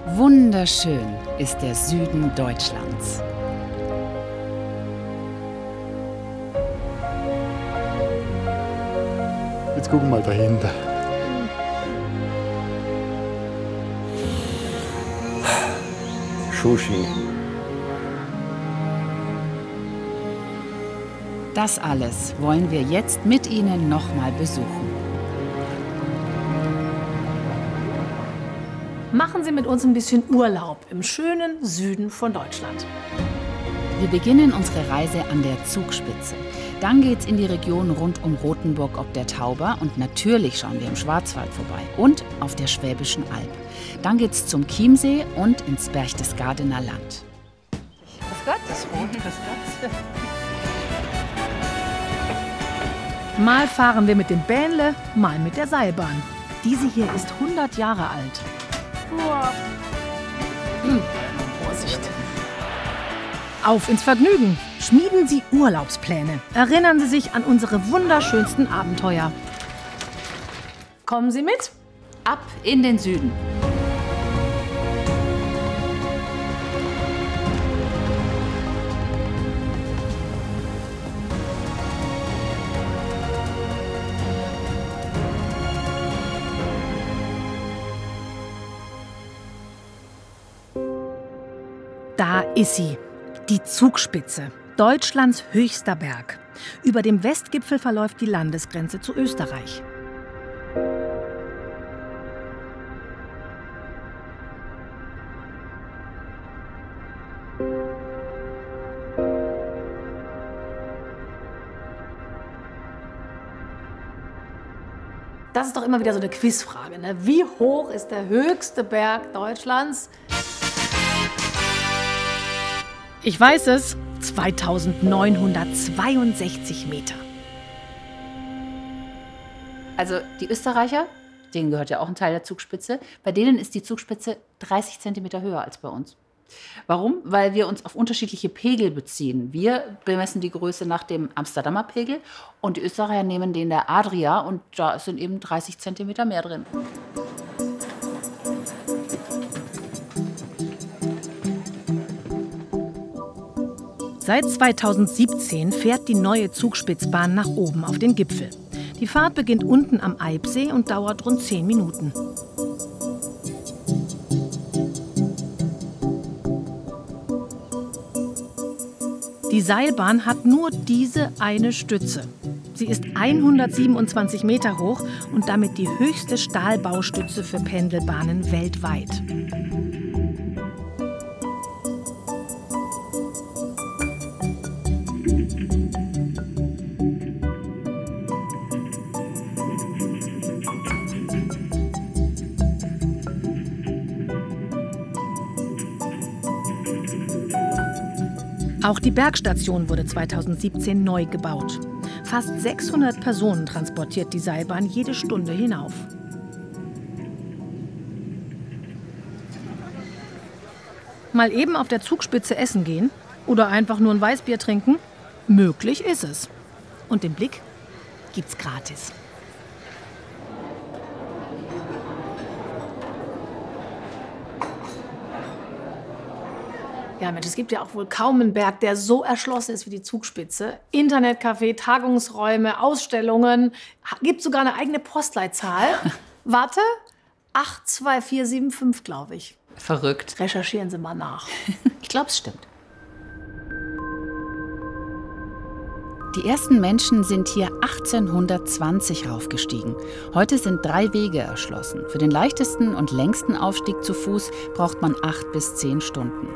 Wunderschön ist der Süden Deutschlands. Jetzt gucken wir mal dahinter. Sushi. Das alles wollen wir jetzt mit Ihnen nochmal besuchen. Machen Sie mit uns ein bisschen Urlaub im schönen Süden von Deutschland. Wir beginnen unsere Reise an der Zugspitze. Dann geht's in die Region rund um Rothenburg ob der Tauber und natürlich schauen wir im Schwarzwald vorbei und auf der Schwäbischen Alb. Dann geht's zum Chiemsee und ins Berchtesgadener Land. Grüß Gott. Das Rot, grüß Gott. Mal fahren wir mit dem Bähnle, mal mit der Seilbahn. Diese hier ist 100 Jahre alt. Wow. Vorsicht. Auf ins Vergnügen! Schmieden Sie Urlaubspläne. Erinnern Sie sich an unsere wunderschönsten Abenteuer. Kommen Sie mit? Ab in den Süden. Da ist sie, die Zugspitze, Deutschlands höchster Berg. Über dem Westgipfel verläuft die Landesgrenze zu Österreich. Das ist doch immer wieder so eine Quizfrage, ne? Wie hoch ist der höchste Berg Deutschlands? Ich weiß es, 2962 Meter. Also die Österreicher, denen gehört ja auch ein Teil der Zugspitze, bei denen ist die Zugspitze 30 Zentimeter höher als bei uns. Warum? Weil wir uns auf unterschiedliche Pegel beziehen. Wir bemessen die Größe nach dem Amsterdamer Pegel und die Österreicher nehmen den der Adria und da sind eben 30 Zentimeter mehr drin. Seit 2017 fährt die neue Zugspitzbahn nach oben auf den Gipfel. Die Fahrt beginnt unten am Eibsee und dauert rund 10 Minuten. Die Seilbahn hat nur diese eine Stütze. Sie ist 127 Meter hoch und damit die höchste Stahlbaustütze für Pendelbahnen weltweit. Auch die Bergstation wurde 2017 neu gebaut. Fast 600 Personen transportiert die Seilbahn jede Stunde hinauf. Mal eben auf der Zugspitze essen gehen oder einfach nur ein Weißbier trinken? Möglich ist es. Und den Blick gibt's gratis. Ja, Mensch, es gibt ja auch wohl kaum einen Berg, der so erschlossen ist wie die Zugspitze. Internetcafé, Tagungsräume, Ausstellungen. Gibt sogar eine eigene Postleitzahl. Warte, 82475, glaube ich. Verrückt. Recherchieren Sie mal nach. Ich glaube, es stimmt. Die ersten Menschen sind hier 1820 raufgestiegen. Heute sind 3 Wege erschlossen. Für den leichtesten und längsten Aufstieg zu Fuß braucht man 8 bis 10 Stunden.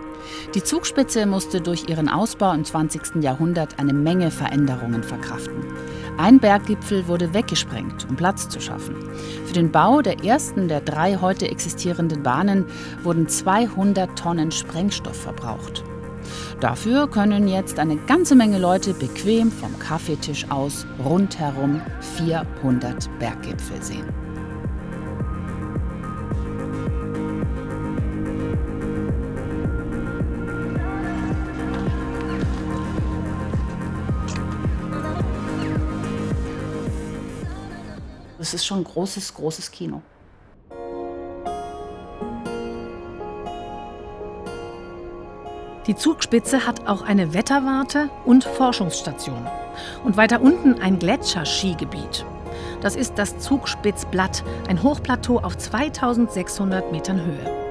Die Zugspitze musste durch ihren Ausbau im 20. Jahrhundert eine Menge Veränderungen verkraften. Ein Berggipfel wurde weggesprengt, um Platz zu schaffen. Für den Bau der ersten der 3 heute existierenden Bahnen wurden 200 Tonnen Sprengstoff verbraucht. Dafür können jetzt eine ganze Menge Leute bequem vom Kaffeetisch aus rundherum 400 Berggipfel sehen. Es ist schon ein großes, großes Kino. Die Zugspitze hat auch eine Wetterwarte und Forschungsstation. Und weiter unten ein Gletscherskigebiet. Das ist das Zugspitzplatt, ein Hochplateau auf 2600 Metern Höhe.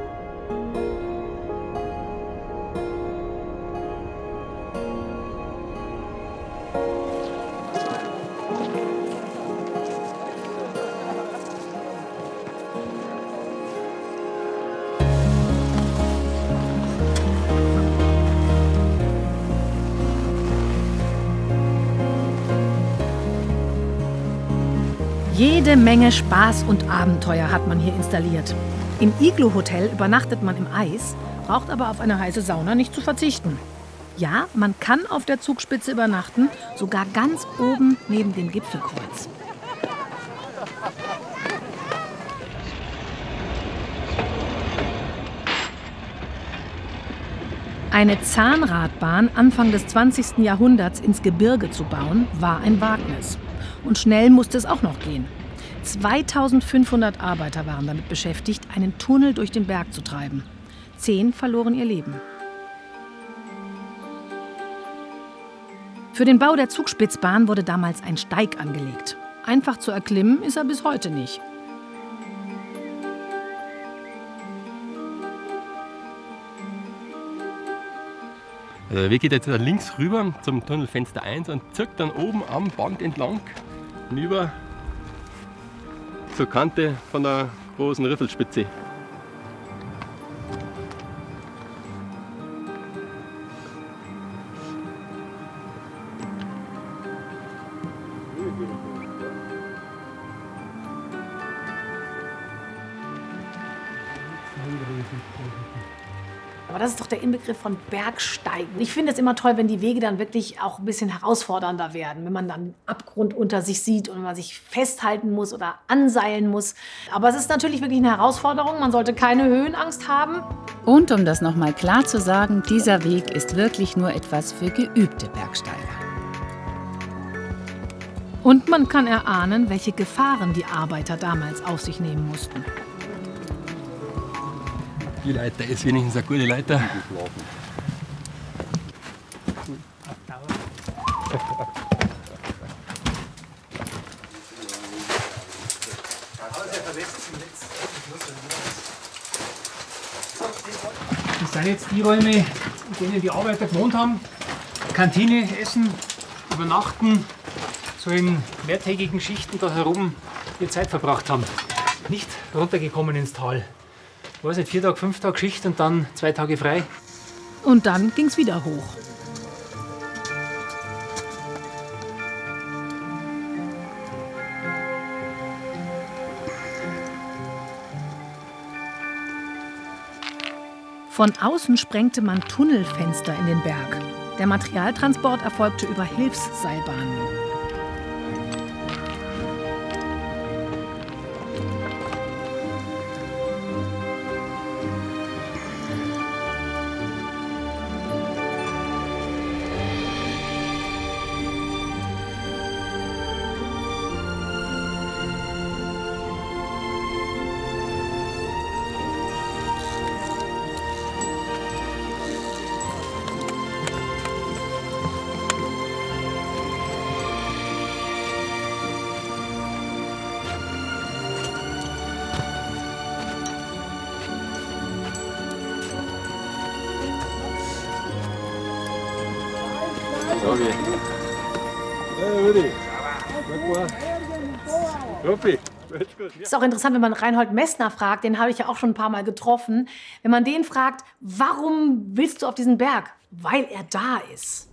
Jede Menge Spaß und Abenteuer hat man hier installiert. Im Iglu-Hotel übernachtet man im Eis, braucht aber auf eine heiße Sauna nicht zu verzichten. Ja, man kann auf der Zugspitze übernachten, sogar ganz oben neben dem Gipfelkreuz. Eine Zahnradbahn Anfang des 20. Jahrhunderts ins Gebirge zu bauen, war ein Wagnis. Und schnell musste es auch noch gehen. 2500 Arbeiter waren damit beschäftigt, einen Tunnel durch den Berg zu treiben. 10 verloren ihr Leben. Für den Bau der Zugspitzbahn wurde damals ein Steig angelegt. Einfach zu erklimmen ist er bis heute nicht. Der Weg geht jetzt links rüber zum Tunnelfenster 1 und zirkt dann oben am Band entlang hinüber zur Kante von der großen Riffelspitze. Aber das ist doch der Inbegriff von Bergsteigen. Ich finde es immer toll, wenn die Wege dann wirklich auch ein bisschen herausfordernder werden. Wenn man dann Abgrund unter sich sieht und man sich festhalten muss oder anseilen muss. Aber es ist natürlich wirklich eine Herausforderung. Man sollte keine Höhenangst haben. Und um das nochmal klar zu sagen, dieser Weg ist wirklich nur etwas für geübte Bergsteiger. Und man kann erahnen, welche Gefahren die Arbeiter damals auf sich nehmen mussten. Die Leiter ist wenigstens eine gute Leiter. Das sind jetzt die Räume, in denen die Arbeiter gewohnt haben. Kantine, Essen, Übernachten, so in mehrtägigen Schichten da herum ihre Zeit verbracht haben. Nicht runtergekommen ins Tal. Weiß nicht, 4 Tage, 5 Tage Schicht und dann 2 Tage frei. Und dann ging's wieder hoch. Von außen sprengte man Tunnelfenster in den Berg. Der Materialtransport erfolgte über Hilfsseilbahnen. Okay. Hey, Rudi. Ruppi. Ist auch interessant, wenn man Reinhold Messner fragt, den habe ich ja auch schon ein paar Mal getroffen. Wenn man den fragt, warum willst du auf diesen Berg? Weil er da ist.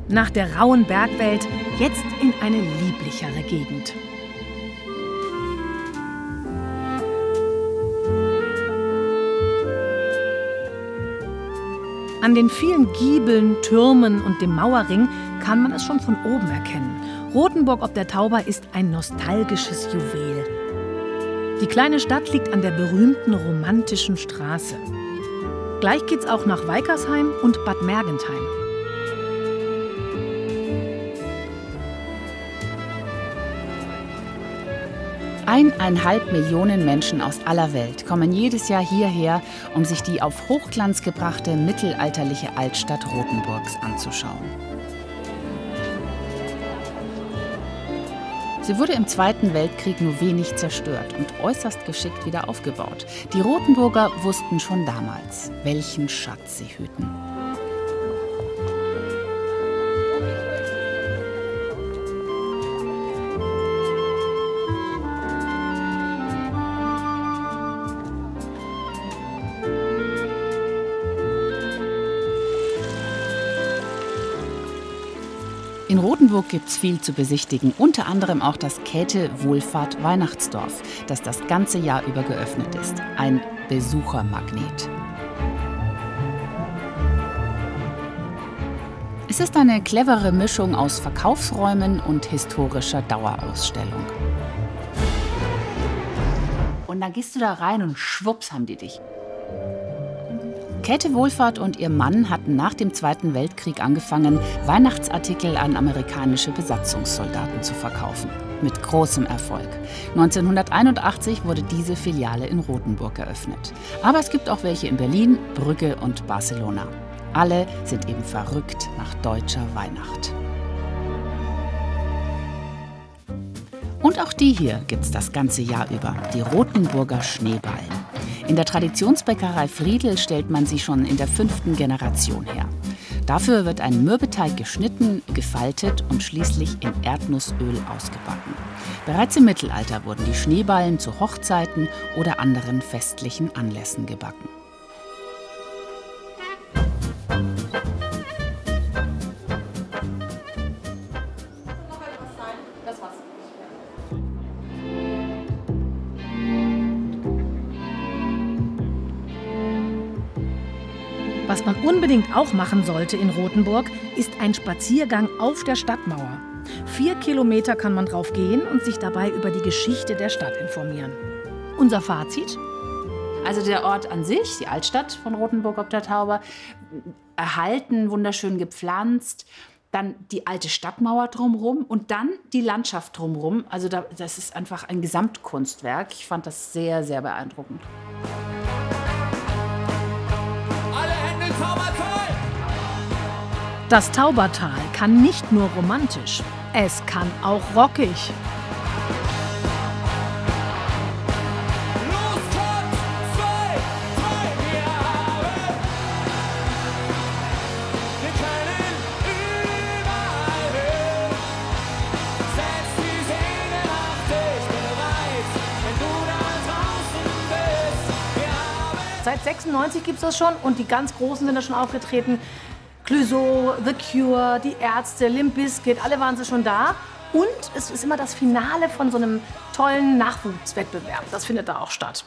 Nach der rauen Bergwelt jetzt in eine lieblichere Gegend. An den vielen Giebeln, Türmen und dem Mauerring kann man es schon von oben erkennen. Rothenburg ob der Tauber ist ein nostalgisches Juwel. Die kleine Stadt liegt an der berühmten romantischen Straße. Gleich geht's auch nach Weikersheim und Bad Mergentheim. 1,5 Millionen Menschen aus aller Welt kommen jedes Jahr hierher, um sich die auf Hochglanz gebrachte mittelalterliche Altstadt Rothenburgs anzuschauen. Sie wurde im Zweiten Weltkrieg nur wenig zerstört und äußerst geschickt wieder aufgebaut. Die Rothenburger wussten schon damals, welchen Schatz sie hüten. In Rothenburg gibt es viel zu besichtigen, unter anderem auch das Käthe-Wohlfahrt-Weihnachtsdorf, das das ganze Jahr über geöffnet ist. Ein Besuchermagnet. Es ist eine clevere Mischung aus Verkaufsräumen und historischer Dauerausstellung. Und dann gehst du da rein und schwupps haben die dich. Käthe Wohlfahrt und ihr Mann hatten nach dem Zweiten Weltkrieg angefangen, Weihnachtsartikel an amerikanische Besatzungssoldaten zu verkaufen. Mit großem Erfolg. 1981 wurde diese Filiale in Rothenburg eröffnet. Aber es gibt auch welche in Berlin, Brügge und Barcelona. Alle sind eben verrückt nach deutscher Weihnacht. Und auch die hier gibt's das ganze Jahr über, die Rothenburger Schneeballen. In der Traditionsbäckerei Friedl stellt man sie schon in der 5. Generation her. Dafür wird ein Mürbeteig geschnitten, gefaltet und schließlich in Erdnussöl ausgebacken. Bereits im Mittelalter wurden die Schneeballen zu Hochzeiten oder anderen festlichen Anlässen gebacken. Was man unbedingt auch machen sollte in Rothenburg, ist ein Spaziergang auf der Stadtmauer. 4 Kilometer kann man drauf gehen und sich dabei über die Geschichte der Stadt informieren. Unser Fazit? Also der Ort an sich, die Altstadt von Rothenburg ob der Tauber, erhalten, wunderschön gepflanzt. Dann die alte Stadtmauer drumherum und dann die Landschaft drumherum. Also das ist einfach ein Gesamtkunstwerk. Ich fand das sehr, sehr beeindruckend. Das Taubertal kann nicht nur romantisch, es kann auch rockig. Seit 96 gibt es das schon und die ganz Großen sind da schon aufgetreten. Clouseau, The Cure, die Ärzte, Limp Bizkit, alle waren sie schon da. Und es ist immer das Finale von so einem tollen Nachwuchswettbewerb. Das findet da auch statt.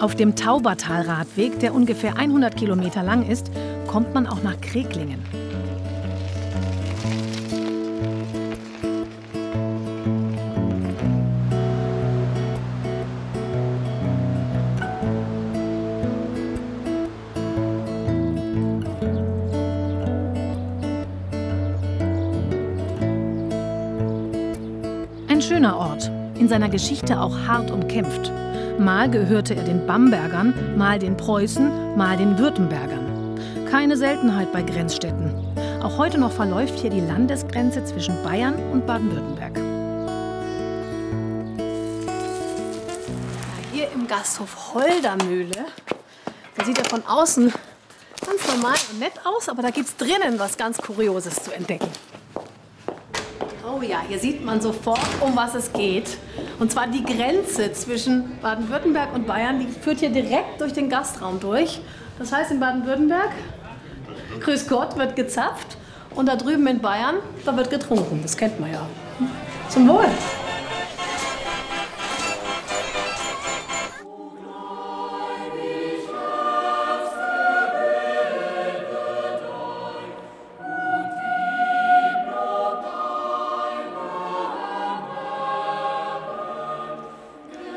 Auf dem Taubertal-Radweg, der ungefähr 100 Kilometer lang ist, kommt man auch nach Kreglingen. Ein schöner Ort, in seiner Geschichte auch hart umkämpft. Mal gehörte er den Bambergern, mal den Preußen, mal den Württembergern. Keine Seltenheit bei Grenzstädten. Auch heute noch verläuft hier die Landesgrenze zwischen Bayern und Baden-Württemberg. Hier im Gasthof Holdermühle, da sieht er von außen ganz normal und nett aus, aber da gibt es drinnen was ganz Kurioses zu entdecken. Oh ja, hier sieht man sofort, um was es geht. Und zwar die Grenze zwischen Baden-Württemberg und Bayern, die führt hier direkt durch den Gastraum durch. Das heißt, in Baden-Württemberg, grüß Gott, wird gezapft. Und da drüben in Bayern, da wird getrunken. Das kennt man ja. Zum Wohl.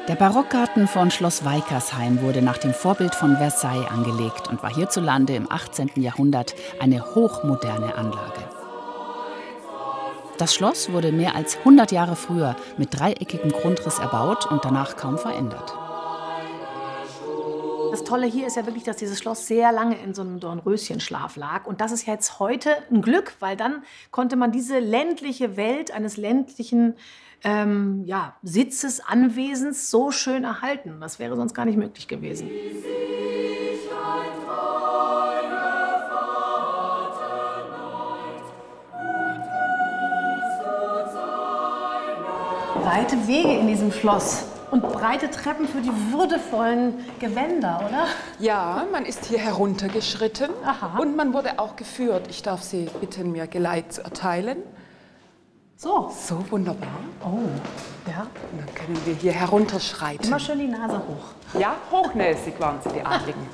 Der Barockgarten von Schloss Weikersheim wurde nach dem Vorbild von Versailles angelegt und war hierzulande im 18. Jahrhundert eine hochmoderne Anlage. Das Schloss wurde mehr als 100 Jahre früher mit dreieckigem Grundriss erbaut und danach kaum verändert. Das Tolle hier ist ja wirklich, dass dieses Schloss sehr lange in so einem Dornröschenschlaf lag. Und das ist jetzt heute ein Glück, weil dann konnte man diese ländliche Welt eines ländlichen Sitzes, Anwesens so schön erhalten. Das wäre sonst gar nicht möglich gewesen. Weite Wege in diesem Schloss. Und breite Treppen für die würdevollen Gewänder, oder? Ja, man ist hier heruntergeschritten. Aha. Und man wurde auch geführt. Ich darf Sie bitten, mir Geleit zu erteilen. So. So wunderbar. Oh, ja. Und dann können wir hier herunterschreiten. Immer schön die Nase hoch. Ja, hochnäsig waren Sie, die Adligen.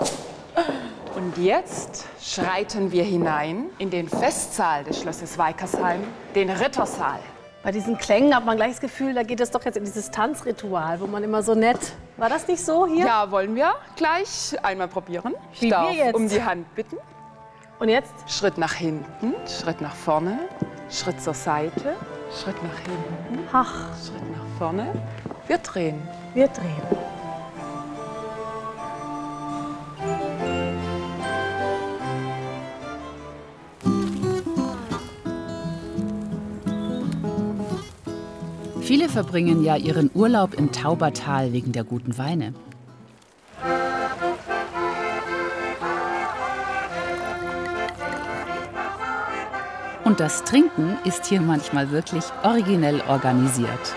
Und jetzt schreiten wir hinein in den Festsaal des Schlosses Weikersheim, den Rittersaal. Bei diesen Klängen hat man gleich das Gefühl, da geht es doch jetzt in dieses Tanzritual, wo man immer so nett... War das nicht so hier? Ja, wollen wir gleich einmal probieren. Ich Wie darf wir jetzt. um die Hand bitten. Und jetzt? Schritt nach hinten, Schritt nach vorne, Schritt zur Seite, Schritt nach hinten, Ach, Schritt nach vorne. Wir drehen. wir drehen. Viele verbringen ja ihren Urlaub im Taubertal wegen der guten Weine. Und das Trinken ist hier manchmal wirklich originell organisiert.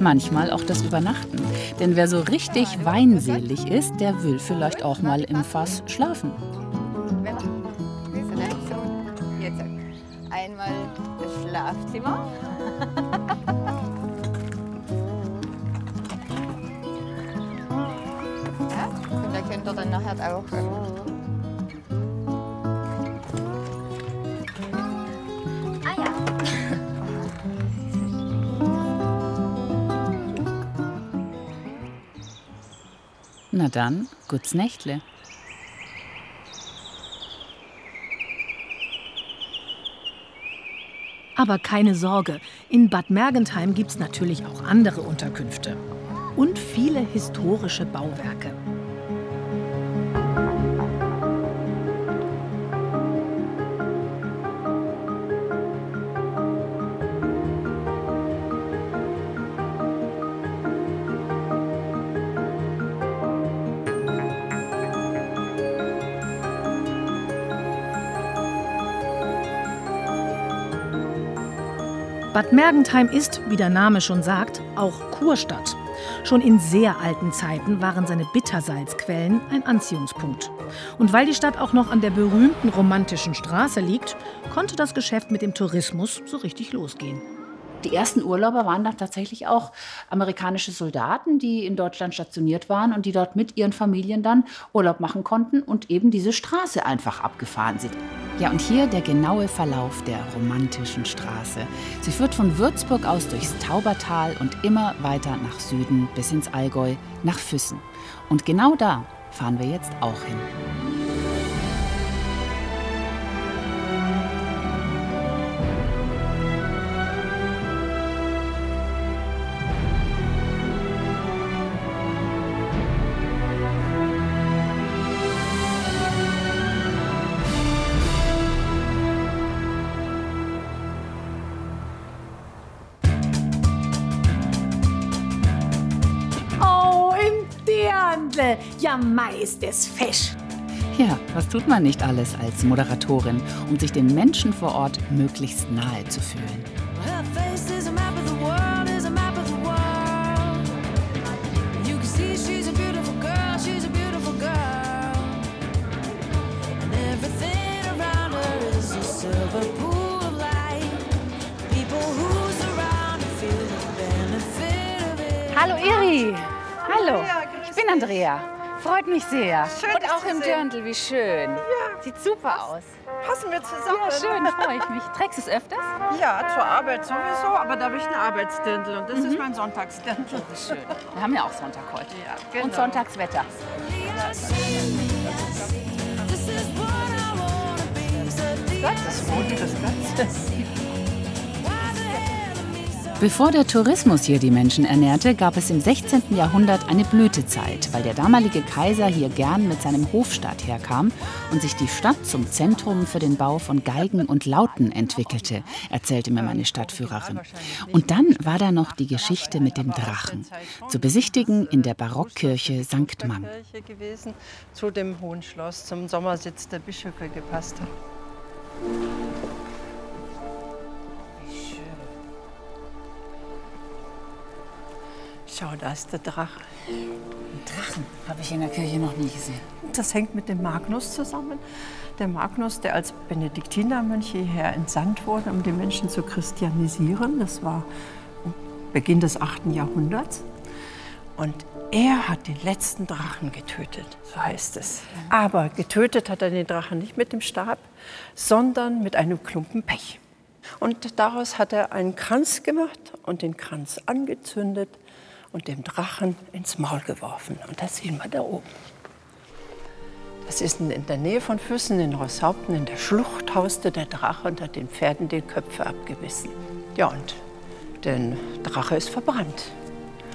Manchmal auch das Übernachten. Denn wer so richtig weinselig ist, der will vielleicht auch mal im Fass schlafen. Jetzt einmal das Schlafzimmer. Ja, und da könnt ihr dann nachher auch. Ah ja. Na dann, gut's Nächtle. Aber keine Sorge, in Bad Mergentheim gibt es natürlich auch andere Unterkünfte. Und viele historische Bauwerke. Bad Mergentheim ist, wie der Name schon sagt, auch Kurstadt. Schon in sehr alten Zeiten waren seine Bittersalzquellen ein Anziehungspunkt. Und weil die Stadt auch noch an der berühmten Romantischen Straße liegt, konnte das Geschäft mit dem Tourismus so richtig losgehen. Die ersten Urlauber waren dann tatsächlich auch amerikanische Soldaten, die in Deutschland stationiert waren und die dort mit ihren Familien dann Urlaub machen konnten und eben diese Straße einfach abgefahren sind. Ja, und hier der genaue Verlauf der Romantischen Straße. Sie führt von Würzburg aus durchs Taubertal und immer weiter nach Süden bis ins Allgäu, nach Füssen. Und genau da fahren wir jetzt auch hin. Ja, meist es fesch. Ja, was tut man nicht alles als Moderatorin, um sich den Menschen vor Ort möglichst nahe zu fühlen? Hallo Iri. Hallo. Ich bin Andrea. freut mich sehr. Schön, und dich auch zu im sehen. Dirndl, wie schön. Ja. Sieht super aus. Passen wir zusammen? Ja, schön, freue ich mich. Trägst du es öfters? Ja, zur Arbeit sowieso, aber da habe ich einen Arbeitsdirndl und das ist mein Sonntagsdirndl. Schön. Wir haben ja auch Sonntag heute. Ja, genau. Und Sonntagswetter. Das Rot, das Ganze. Bevor der Tourismus hier die Menschen ernährte, gab es im 16. Jahrhundert eine Blütezeit, weil der damalige Kaiser hier gern mit seinem Hofstaat herkam und sich die Stadt zum Zentrum für den Bau von Geigen und Lauten entwickelte, erzählte mir meine Stadtführerin. Und dann war da noch die Geschichte mit dem Drachen, zu besichtigen in der Barockkirche St. Mang. Gewesen, zu dem Hohen Schloss, zum Sommersitz der Bischöfe gepasst hat. Schau, da ist der Drache. Einen Drachen habe ich in der Kirche noch nie gesehen. Das hängt mit dem Magnus zusammen. Der Magnus, der als Benediktinermönch hierher entsandt wurde, um die Menschen zu christianisieren. Das war Beginn des 8. Jahrhunderts. Und er hat den letzten Drachen getötet, so heißt es. Aber getötet hat er den Drachen nicht mit dem Stab, sondern mit einem Klumpen Pech. Und daraus hat er einen Kranz gemacht und den Kranz angezündet und dem Drachen ins Maul geworfen. Und das sehen wir da oben. Das ist in der Nähe von Füssen in Roßhaupten. In der Schlucht hauste der Drache und hat den Pferden die Köpfe abgebissen. Ja, und der Drache ist verbrannt.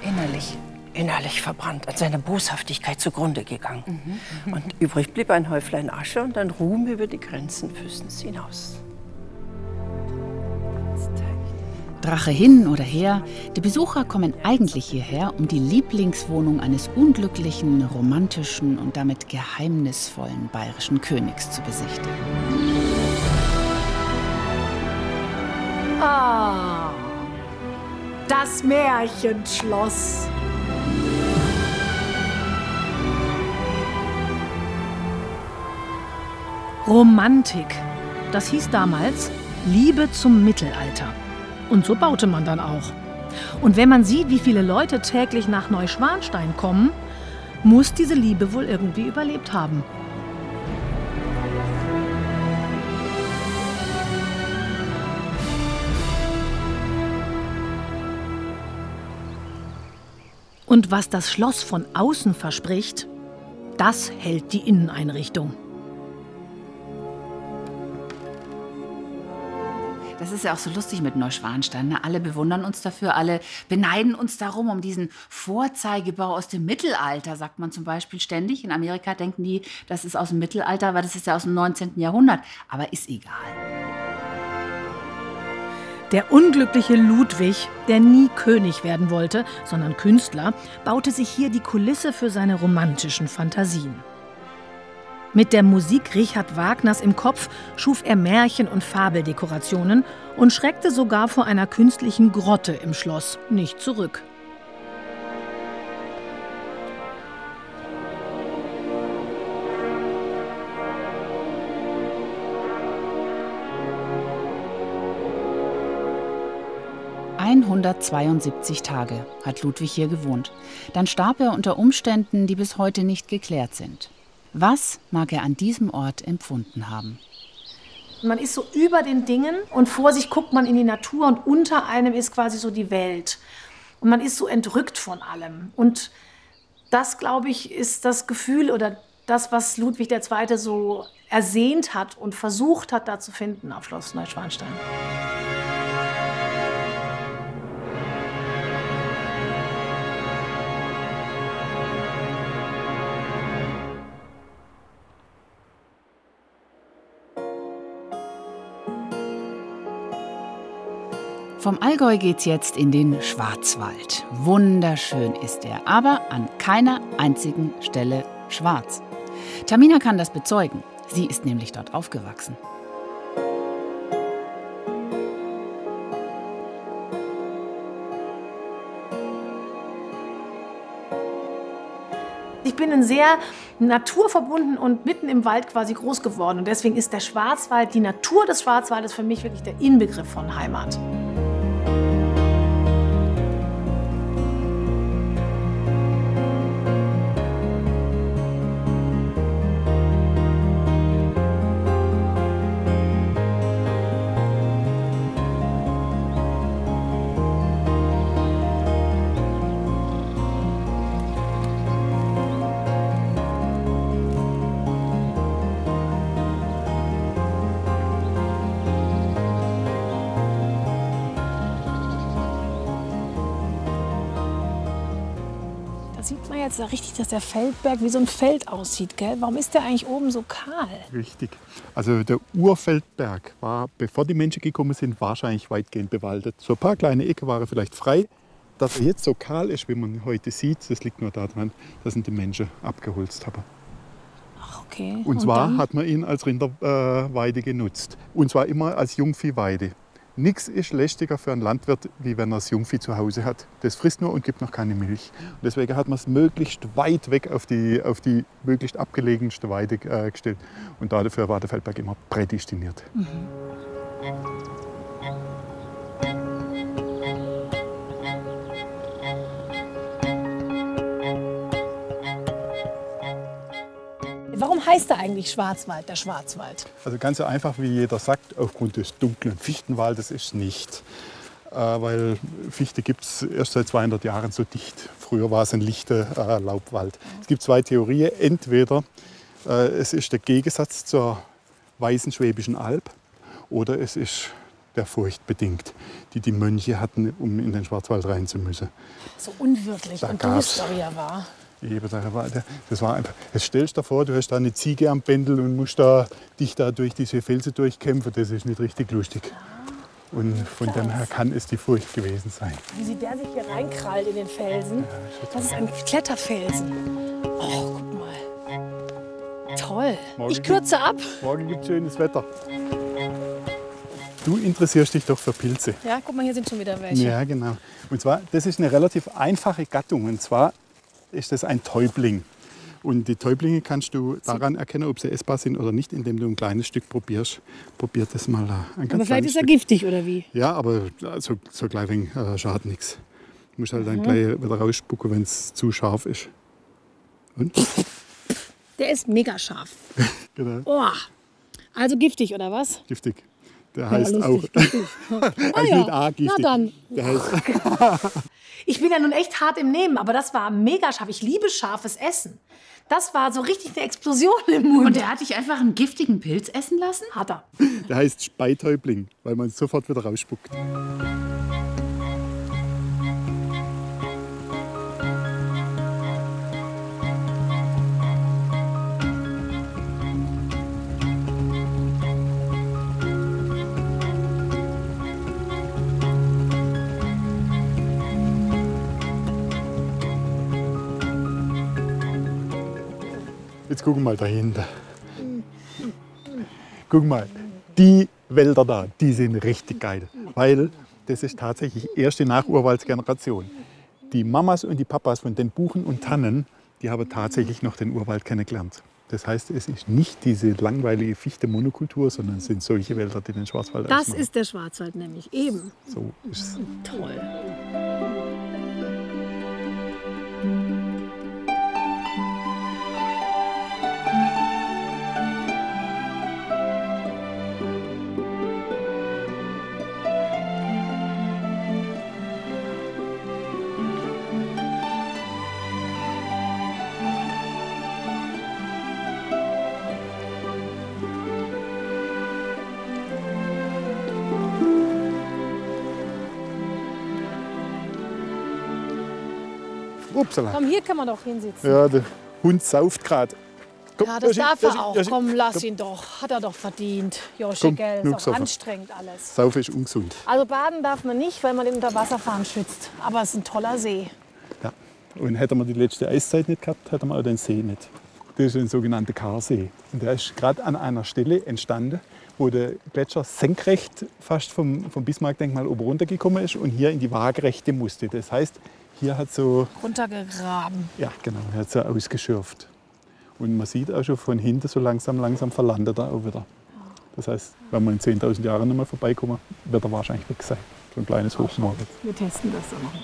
Innerlich. Innerlich verbrannt, an seiner Boshaftigkeit zugrunde gegangen. Und übrig blieb ein Häuflein Asche und ein Ruhm über die Grenzen Füssens hinaus. Drache hin oder her, die Besucher kommen eigentlich hierher, um die Lieblingswohnung eines unglücklichen, romantischen und damit geheimnisvollen bayerischen Königs zu besichtigen. Ah, das Märchenschloss. Romantik. Das hieß damals Liebe zum Mittelalter. Und so baute man dann auch. Und wenn man sieht, wie viele Leute täglich nach Neuschwanstein kommen, muss diese Liebe wohl irgendwie überlebt haben. Und was das Schloss von außen verspricht, das hält die Inneneinrichtung. Das ist ja auch so lustig mit Neuschwanstein. Ne? Alle bewundern uns dafür, alle beneiden uns darum, um diesen Vorzeigebau aus dem Mittelalter, sagt man zum Beispiel ständig. In Amerika denken die, das ist aus dem Mittelalter, weil das ist ja aus dem 19. Jahrhundert. Aber ist egal. Der unglückliche Ludwig, der nie König werden wollte, sondern Künstler, baute sich hier die Kulisse für seine romantischen Fantasien. Mit der Musik Richard Wagners im Kopf schuf er Märchen- und Fabeldekorationen und schreckte sogar vor einer künstlichen Grotte im Schloss nicht zurück. –172 Tage hat Ludwig hier gewohnt. Dann starb er unter Umständen, die bis heute nicht geklärt sind. Was mag er an diesem Ort empfunden haben? Man ist so über den Dingen und vor sich guckt man in die Natur und unter einem ist quasi so die Welt. Und man ist so entrückt von allem. Und das, glaube ich, ist das Gefühl oder das, was Ludwig II. So ersehnt hat und versucht hat, da zu finden auf Schloss Neuschwanstein. Vom Allgäu geht's jetzt in den Schwarzwald. Wunderschön ist er, aber an keiner einzigen Stelle schwarz. Tamina kann das bezeugen. Sie ist nämlich dort aufgewachsen. Ich bin sehr naturverbunden und mitten im Wald quasi groß geworden. Und deswegen ist der Schwarzwald, die Natur des Schwarzwaldes für mich wirklich der Inbegriff von Heimat. sieht man jetzt richtig, dass der Feldberg wie so ein Feld aussieht, gell? Warum ist der eigentlich oben so kahl? Richtig. Also der Urfeldberg war, bevor die Menschen gekommen sind, wahrscheinlich weitgehend bewaldet. So ein paar kleine Ecken waren vielleicht frei. Dass er jetzt so kahl ist, wie man heute sieht, das liegt nur daran, dass ihn die Menschen abgeholzt haben. Ach, okay. Und zwar hat man ihn als Rinderweide genutzt. Und zwar immer als Jungviehweide. Nichts ist lästiger für einen Landwirt, wie wenn er das Jungvieh zu Hause hat. Das frisst nur und gibt noch keine Milch. Und deswegen hat man es möglichst weit weg auf die möglichst abgelegenste Weide gestellt. Und dafür war der Feldberg immer prädestiniert. Mhm. Warum heißt er eigentlich Schwarzwald, der Schwarzwald? Also ganz so einfach, wie jeder sagt, aufgrund des dunklen Fichtenwaldes ist es nicht. Weil Fichte gibt es erst seit 200 Jahren so dicht. Früher war es ein lichter Laubwald. Es gibt zwei Theorien. Entweder es ist der Gegensatz zur weißen Schwäbischen Alb oder es ist der Furcht bedingt, die die Mönche hatten, um in den Schwarzwald rein zu müssen. So unwirtlich und düster wie er war. Das war einfach. Jetzt stellst du dir vor, du hast da eine Ziege am Pendel und musst dich da durch diese Felsen durchkämpfen. Das ist nicht richtig lustig. Und von dem her kann es die Furcht gewesen sein. Wie sieht der sich hier reinkrallt in den Felsen? Das ist ein Kletterfelsen. Oh, guck mal. Toll. Ich kürze ab. Morgen gibt es schönes Wetter. Du interessierst dich doch für Pilze. Ja, guck mal, hier sind schon wieder welche. Ja, genau. Und zwar, das ist eine relativ einfache Gattung. Und zwar ist das ein Täubling. Und die Täublinge kannst du daran erkennen, ob sie essbar sind oder nicht, indem du ein kleines Stück probierst. Probier das mal da. Aber vielleicht ist er giftig, oder wie? Ja, aber so gleich schadet nichts. Du musst halt dann gleich wieder rausspucken, wenn es zu scharf ist. Und? Der ist mega scharf. Genau. Oh. Also giftig, oder was? Giftig. Der heißt lustig, auch. Giftig. Ja. Mit A giftig. Na dann. Der heißt Ich bin ja nun echt hart im Nehmen, aber das war mega scharf. Ich liebe scharfes Essen. Das war so richtig eine Explosion im Mund. Und der hat dich einfach einen giftigen Pilz essen lassen? Hat er. Der heißt Speitäubling, weil man es sofort wieder rausspuckt. Jetzt guck mal dahinter. Guck mal, die Wälder da, die sind richtig geil. Weil das ist tatsächlich erste Nachurwaldsgeneration. Die Mamas und die Papas von den Buchen und Tannen, die haben tatsächlich noch den Urwald kennengelernt. Das heißt, es ist nicht diese langweilige Fichte-Monokultur, sondern es sind solche Wälder, die den Schwarzwald ausmachen. Das ist der Schwarzwald nämlich, eben. So ist es. Toll. Upsala. Komm, hier kann man doch hinsitzen. Ja, der Hund sauft gerade. Ja, das darf er auch. Komm, lass ihn doch. Hat er doch verdient. Joshi, gell, ist auch anstrengend alles. Saufen ist ungesund. Also baden darf man nicht, weil man den Unterwasserfahren schützt. Aber es ist ein toller See. Ja. Und hätte man die letzte Eiszeit nicht gehabt, hätte man auch den See nicht. Das ist ein sogenannter Karsee. Und der ist gerade an einer Stelle entstanden, wo der Gletscher senkrecht fast vom Bismarck-Denkmal oben runtergekommen ist und hier in die Waagerechte musste. Das heißt, hier hat so runtergegraben. Ja, genau, er hat so ausgeschürft. Und man sieht auch schon von hinten so langsam verlandet er auch wieder. Das heißt, wenn wir in 10.000 Jahren noch mal vorbeikommen, wird er wahrscheinlich weg sein. So ein kleines Hochmoor. Wir testen das dann nochmal.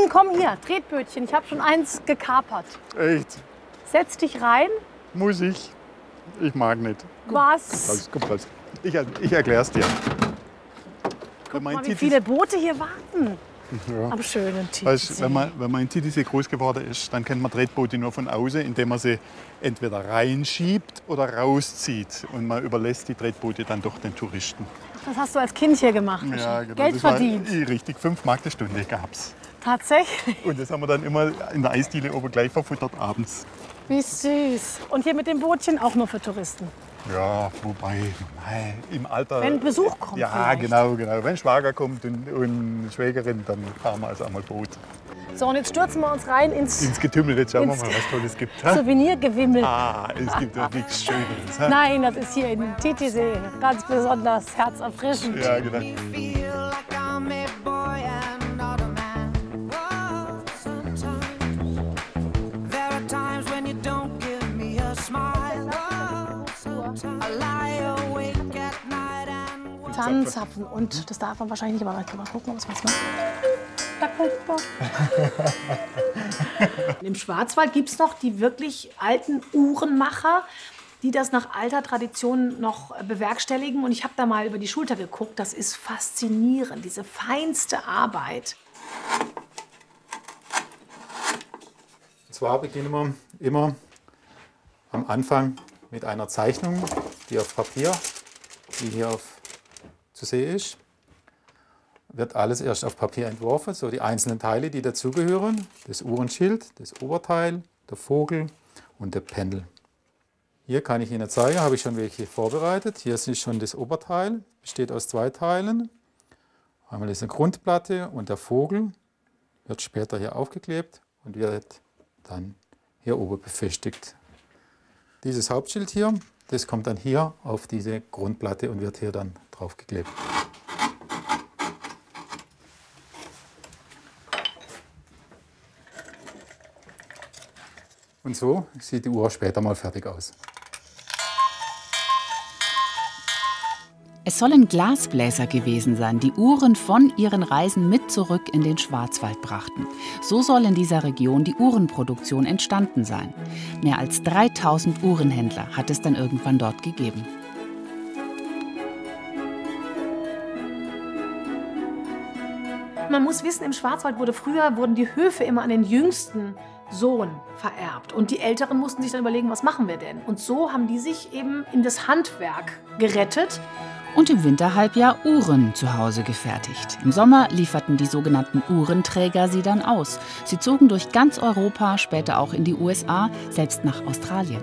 Nein, komm hier, Tretbötchen. Ich habe schon eins gekapert. Echt? Setz dich rein. Muss ich? Ich mag nicht. Was? Komm raus. Ich erklär's dir. Guck mal, wie viele Boote hier warten. Ja. Am schönen Weißt, Titisee. wenn man in Titisee groß geworden ist, dann kennt man Tretboote nur von außen, indem man sie entweder reinschiebt oder rauszieht. Und man überlässt die Tretboote dann doch den Touristen. Das hast du als Kind hier gemacht. Ja, genau. Geld Das verdient. War richtig, 5 Mark die Stunde gab's. Tatsächlich? Und das haben wir dann immer in der Eisdiele oben gleich verfuttert abends. Wie süß. Und hier mit dem Bootchen auch nur für Touristen. Ja, wobei, nein, im Alter... Wenn Besuch kommt Ja, vielleicht. genau. Wenn Schwager kommt und Schwägerin, dann fahren wir also einmal Boot. So, und jetzt stürzen wir uns rein ins Getümmel, jetzt schauen wir Ins- mal, was Tolles gibt. hä? Souvenirgewimmel. Es gibt doch nichts Schöneres. hä? Nein, das ist hier in Titisee ganz besonders herzerfrischend. Ja, genau. Tannenzapfen. Und das darf man wahrscheinlich nicht, aber man kann mal gucken, was man macht. Im Schwarzwald gibt es noch die wirklich alten Uhrenmacher, die das nach alter Tradition noch bewerkstelligen. Und ich habe da mal über die Schulter geguckt. Das ist faszinierend, diese feinste Arbeit. Und zwar beginnen wir immer am Anfang mit einer Zeichnung, die auf Papier, die hier zu sehen ist. Wird alles erst auf Papier entworfen, so die einzelnen Teile, die dazugehören. Das Uhrenschild, das Oberteil, der Vogel und der Pendel. Hier kann ich Ihnen zeigen, habe ich schon welche vorbereitet. Hier ist schon das Oberteil, besteht aus 2 Teilen. Einmal ist eine Grundplatte und der Vogel wird später hier aufgeklebt und wird dann hier oben befestigt. Dieses Hauptschild hier, das kommt dann hier auf diese Grundplatte und wird hier dann draufgeklebt. Und so sieht die Uhr später mal fertig aus. Es sollen Glasbläser gewesen sein, die Uhren von ihren Reisen mit zurück in den Schwarzwald brachten. So soll in dieser Region die Uhrenproduktion entstanden sein. Mehr als 3000 Uhrenhändler hat es dann irgendwann dort gegeben. Man muss wissen, im Schwarzwald wurden die Höfe immer an den jüngsten Sohn vererbt. Und die Älteren mussten sich dann überlegen, was machen wir denn? Und so haben die sich eben in das Handwerk gerettet. Und im Winterhalbjahr Uhren zu Hause gefertigt. Im Sommer lieferten die sogenannten Uhrenträger sie dann aus. Sie zogen durch ganz Europa, später auch in die USA, selbst nach Australien.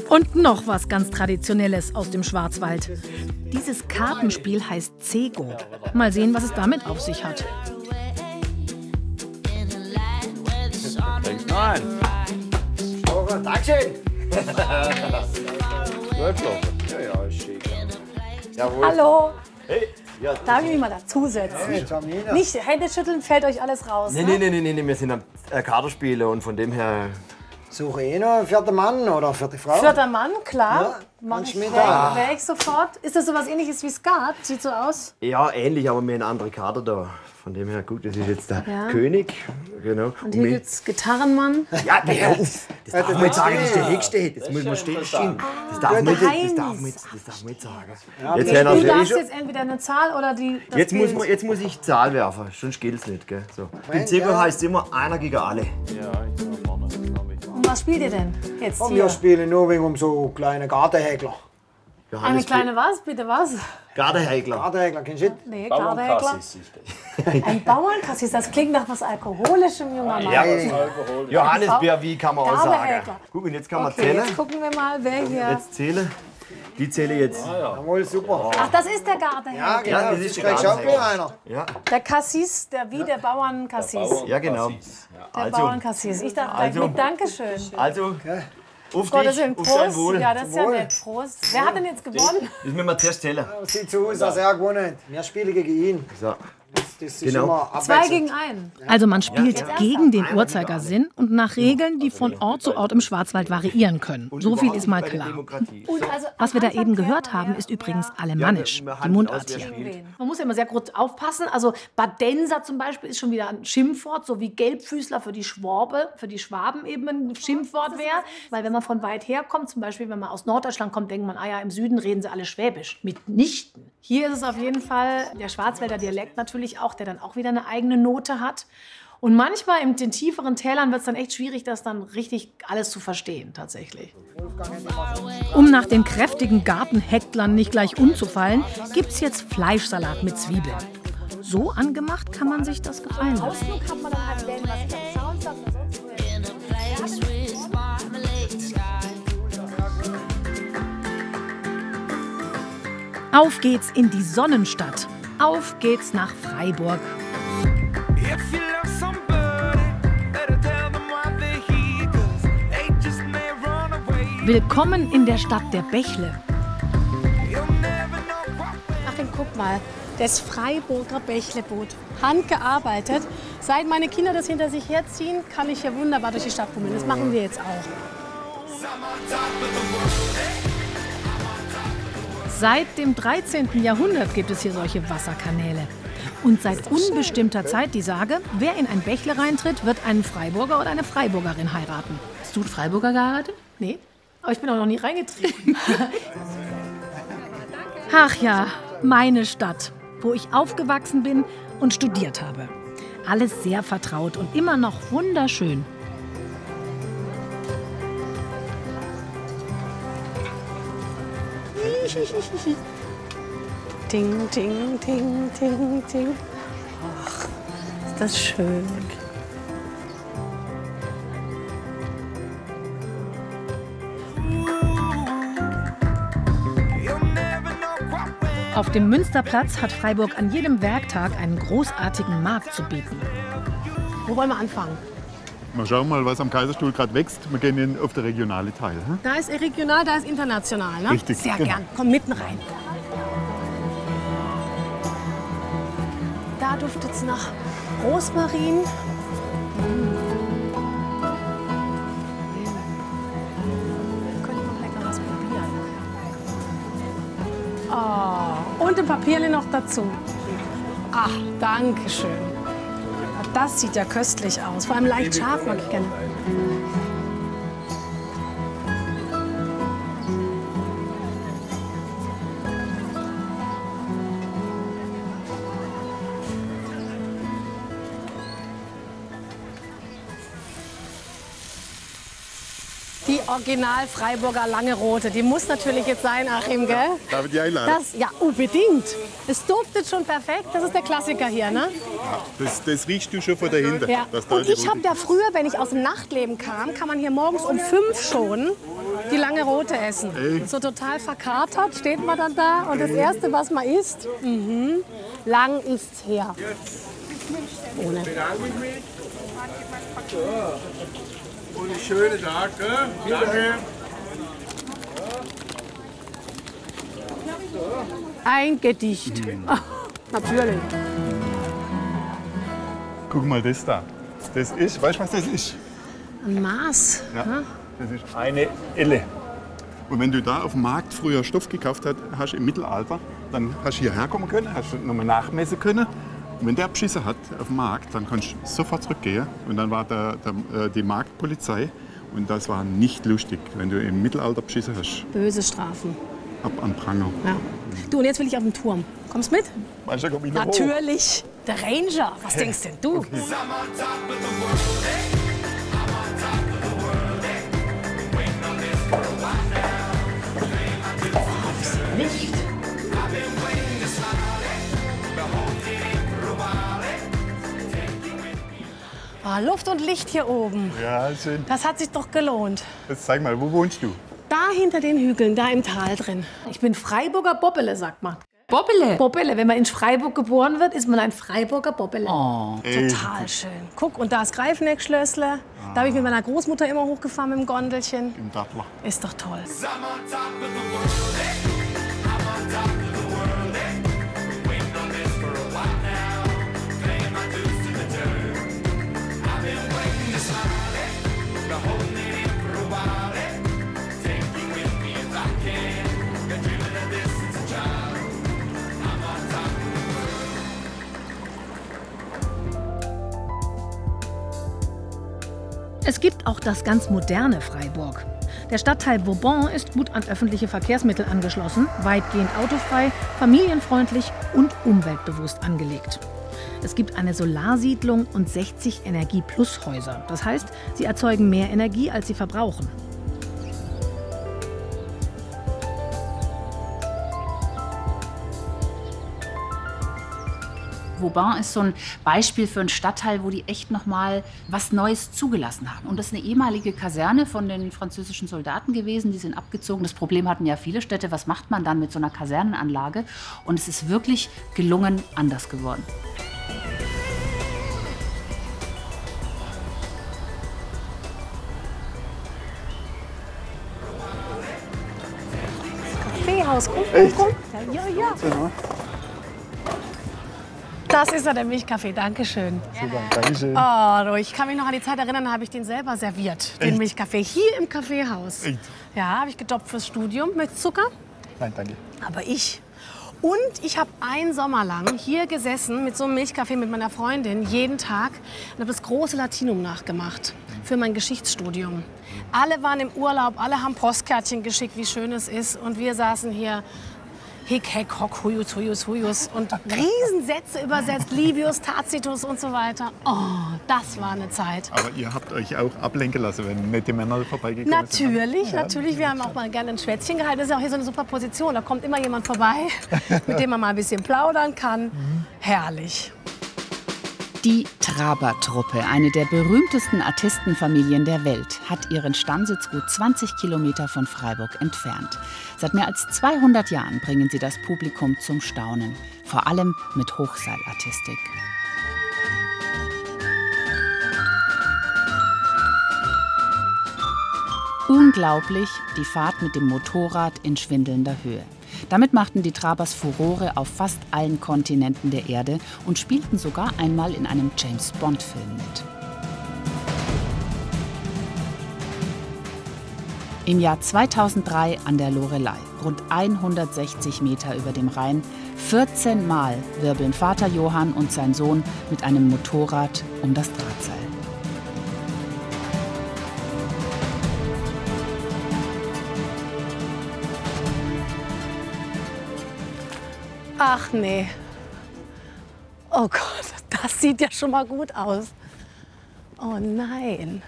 Und noch was ganz Traditionelles aus dem Schwarzwald. Dieses Kartenspiel heißt Zego. Mal sehen, was es damit auf sich hat. Nein. Dankeschön. Ja, ja, ist schick. Jawohl. Hallo. Hey. Ja, Darf ich mich mal dazusetzen? Nicht Hände schütteln, fällt euch alles raus. Nee, ne? nee, wir sind am Kaderspieler und von dem her. Suche ich noch einen vierten Mann oder vierte Frau? Vierter Mann, klar. Ja, Mach kannst ich, du mit da. wär ich sofort. Ist das sowas ähnliches wie Skat? Sieht so aus? Ja, ähnlich, aber wir haben einen anderen Kader da. Von dem her, gut, das ist jetzt der Ja. König. Genau. Und hier gibt's Gitarrenmann. Ja, hör auf. Das darf man nicht sagen, dass der Nächste hat. Das muss man stehen. Das darf man nicht sagen. Ja, Jetzt Du hören wir darfst schon. jetzt entweder eine Zahl oder das Jetzt Bild. muss ich Zahl werfen, sonst geht's nicht. Gell? So. Im Zirkel heißt es immer einer gegen alle. Und was spielt ihr denn jetzt Und hier? wir spielen nur wegen um so kleine Gartenhäkler. Eine kleine was? Bitte was? Gartenhäkler. Gartenhäkler, kennst du das? Nee, Gartenhäkler. Ein Bauernkassis, das klingt nach was Alkoholischem, junger Mann. Ja, Johannisbeer, wie kann man auch sagen. Gartenhäkler. Guck, und jetzt kann man Okay, zählen. jetzt gucken wir mal, wer hier... Jetzt zähle. Die zähle jetzt. Jawohl, super. Ach, das ist der Gartenhäkler. Ja, genau, das das ist ist der gleich schon Gartenhäkler. einer. Ja, Der Cassis, der Bauernkassis. ja genau. Der Also, Bauernkassis. Ich dachte gleich Also. mit Dankeschön. also auf Gottes dich, Willen, auf dein Prost. Wohl. Ja, das ist ja Wohl. nett. Prost. Wer hat denn jetzt gewonnen? Das müssen wir zuerst zählen. Sieht so aus, als er gewonnen hat. Wir spielen gegen ihn. So. Das ist Genau. immer 2 gegen 1. Also man spielt gegen den Uhrzeigersinn und nach Regeln, die von Ort zu Ort im Schwarzwald variieren können. So viel ist mal klar. Was wir da eben gehört haben, ist übrigens alemannisch, die Mundart hier. Man muss ja immer sehr gut aufpassen. Also Badenser zum Beispiel ist schon wieder ein Schimpfwort, so wie Gelbfüßler für die Schwaben eben ein Schimpfwort wäre. Weil wenn man von weit her kommt, zum Beispiel wenn man aus Norddeutschland kommt, denkt man, ah ja, im Süden reden sie alle Schwäbisch. Mitnichten. Hier ist es auf jeden Fall der Schwarzwälder Dialekt natürlich auch, der dann auch wieder eine eigene Note hat. Und manchmal in den tieferen Tälern wird es dann echt schwierig, das dann richtig alles zu verstehen, tatsächlich. Um nach den kräftigen Gartenhektlern nicht gleich umzufallen, gibt's jetzt Fleischsalat mit Zwiebeln. So angemacht kann man sich das gefallen lassen. Kann man dann halt wählen, was ich am Sound sage. Auf geht's in die Sonnenstadt. Auf geht's nach Freiburg. Willkommen in der Stadt der Bächle. Achtung, guck mal. Das Freiburger Bächleboot. Handgearbeitet. Seit meine Kinder das hinter sich herziehen, kann ich hier wunderbar durch die Stadt bummeln. Das machen wir jetzt auch. Seit dem 13. Jahrhundert gibt es hier solche Wasserkanäle. Und seit unbestimmter Zeit die Sage, wer in ein Bächle reintritt, wird einen Freiburger oder eine Freiburgerin heiraten. Hast du einen Freiburger geheiratet? Nee, aber ich bin auch noch nie reingetreten. Ach ja, meine Stadt, wo ich aufgewachsen bin und studiert habe. Alles sehr vertraut und immer noch wunderschön. Ting, ting, ting, ting, ting. Ach, ist das schön. Auf dem Münsterplatz hat Freiburg an jedem Werktag einen großartigen Markt zu bieten. Wo wollen wir anfangen? Wir schauen mal, was am Kaiserstuhl gerade wächst. Wir gehen auf den regionalen Teil. Hm? Da ist regional, da ist international, ne? Richtig, sehr genau. gern. Komm mitten rein. Da duftet es nach Rosmarin. Könnte man vielleicht noch was probieren. Oh, und ein Papierchen noch dazu. Ach, danke schön. Das sieht ja köstlich aus. Vor allem leicht scharf mag ich gerne. Die Original Freiburger Lange Rote, die muss natürlich jetzt sein, Achim, gell? Darf ich die einladen? Ja, unbedingt. Es duftet schon perfekt. Das ist der Klassiker hier, ne? Das riechst du schon von dahinter. Ja. Und ich habe ja früher, wenn ich aus dem Nachtleben kam, kann man hier morgens um 5 schon die Lange Rote essen. Ey. So total verkatert steht man dann da und das Erste, was man isst, lang ist's her. Ohne. Und einen schönen Tag, gell? Danke. Ein Gedicht. Ach, natürlich. Guck mal das da. Das ist, weißt du, was das ist? Ein Maß. Ja, das ist eine Elle. Und wenn du da auf dem Markt früher Stoff gekauft hast im Mittelalter, dann hast du hierher kommen können, hast du nochmal nachmessen können. Und wenn der beschissen hat auf dem Markt, dann kannst du sofort zurückgehen. Und dann war die Marktpolizei. Und das war nicht lustig, wenn du im Mittelalter beschissen hast. Böse Strafen. Ab an Pranger. Ja. Du, und jetzt will ich auf den Turm. Kommst mit? Weißt du, komm ich noch hoch? Natürlich. Der Ranger. Was denkst denn du? Okay. Licht. Oh, Luft und Licht hier oben. Ja, schön. Das hat sich doch gelohnt. Jetzt zeig mal, wo wohnst du? Da hinter den Hügeln, da im Tal drin. Ich bin Freiburger Bobbele, sagt man. Bobbele? Bobbele. Wenn man in Freiburg geboren wird, ist man ein Freiburger Bobbele. Oh. Total schön. Guck, und da ist Greifneck-Schlössle. Da habe ich mit meiner Großmutter immer hochgefahren mit dem Gondelchen. Im Dattler. Ist doch toll. Es gibt auch das ganz moderne Freiburg. Der Stadtteil Vauban ist gut an öffentliche Verkehrsmittel angeschlossen, weitgehend autofrei, familienfreundlich und umweltbewusst angelegt. Es gibt eine Solarsiedlung und 60 Energie-Plus-Häuser. Das heißt, sie erzeugen mehr Energie, als sie verbrauchen. Vauban ist so ein Beispiel für einen Stadtteil, wo die echt noch mal was Neues zugelassen haben. Und das ist eine ehemalige Kaserne von den französischen Soldaten gewesen. Die sind abgezogen. Das Problem hatten ja viele Städte. Was macht man dann mit so einer Kasernenanlage? Und es ist wirklich gelungen anders geworden. Kaffeehaus, guck. Ja, ja. Das ist er, der Milchkaffee. Dankeschön. Super, Dankeschön. Oh, ich kann mich noch an die Zeit erinnern, da habe ich den selber serviert, den Milchkaffee, hier im Kaffeehaus. Echt? Ja, habe ich gedoppt fürs Studium mit Zucker. Nein, danke. Aber ich. Und ich habe einen Sommer lang hier gesessen mit so einem Milchkaffee mit meiner Freundin, jeden Tag. Und habe das große Latinum nachgemacht für mein Geschichtsstudium. Alle waren im Urlaub, alle haben Postkärtchen geschickt, wie schön es ist. Und wir saßen hier, hick, heck, hock, huius, huius, huius. Und Riesensätze übersetzt, Livius, Tacitus und so weiter. Oh, das war eine Zeit. Aber ihr habt euch auch ablenken lassen, wenn nette Männer vorbeigekommen sind? Natürlich, natürlich. Wir haben auch mal gerne ein Schwätzchen gehalten. Das ist auch hier so eine super Position. Da kommt immer jemand vorbei, mit dem man mal ein bisschen plaudern kann. Herrlich. Die Traber-Truppe, eine der berühmtesten Artistenfamilien der Welt, hat ihren Stammsitz gut 20 Kilometer von Freiburg entfernt. Seit mehr als 200 Jahren bringen sie das Publikum zum Staunen, vor allem mit Hochseilartistik. Unglaublich, die Fahrt mit dem Motorrad in schwindelnder Höhe. Damit machten die Trabers Furore auf fast allen Kontinenten der Erde und spielten sogar einmal in einem James-Bond-Film mit. Im Jahr 2003 an der Loreley, rund 160 Meter über dem Rhein, 14 Mal wirbeln Vater Johann und sein Sohn mit einem Motorrad um das Drahtseil. Ach nee. Oh Gott, das sieht ja schon mal gut aus. Oh nein.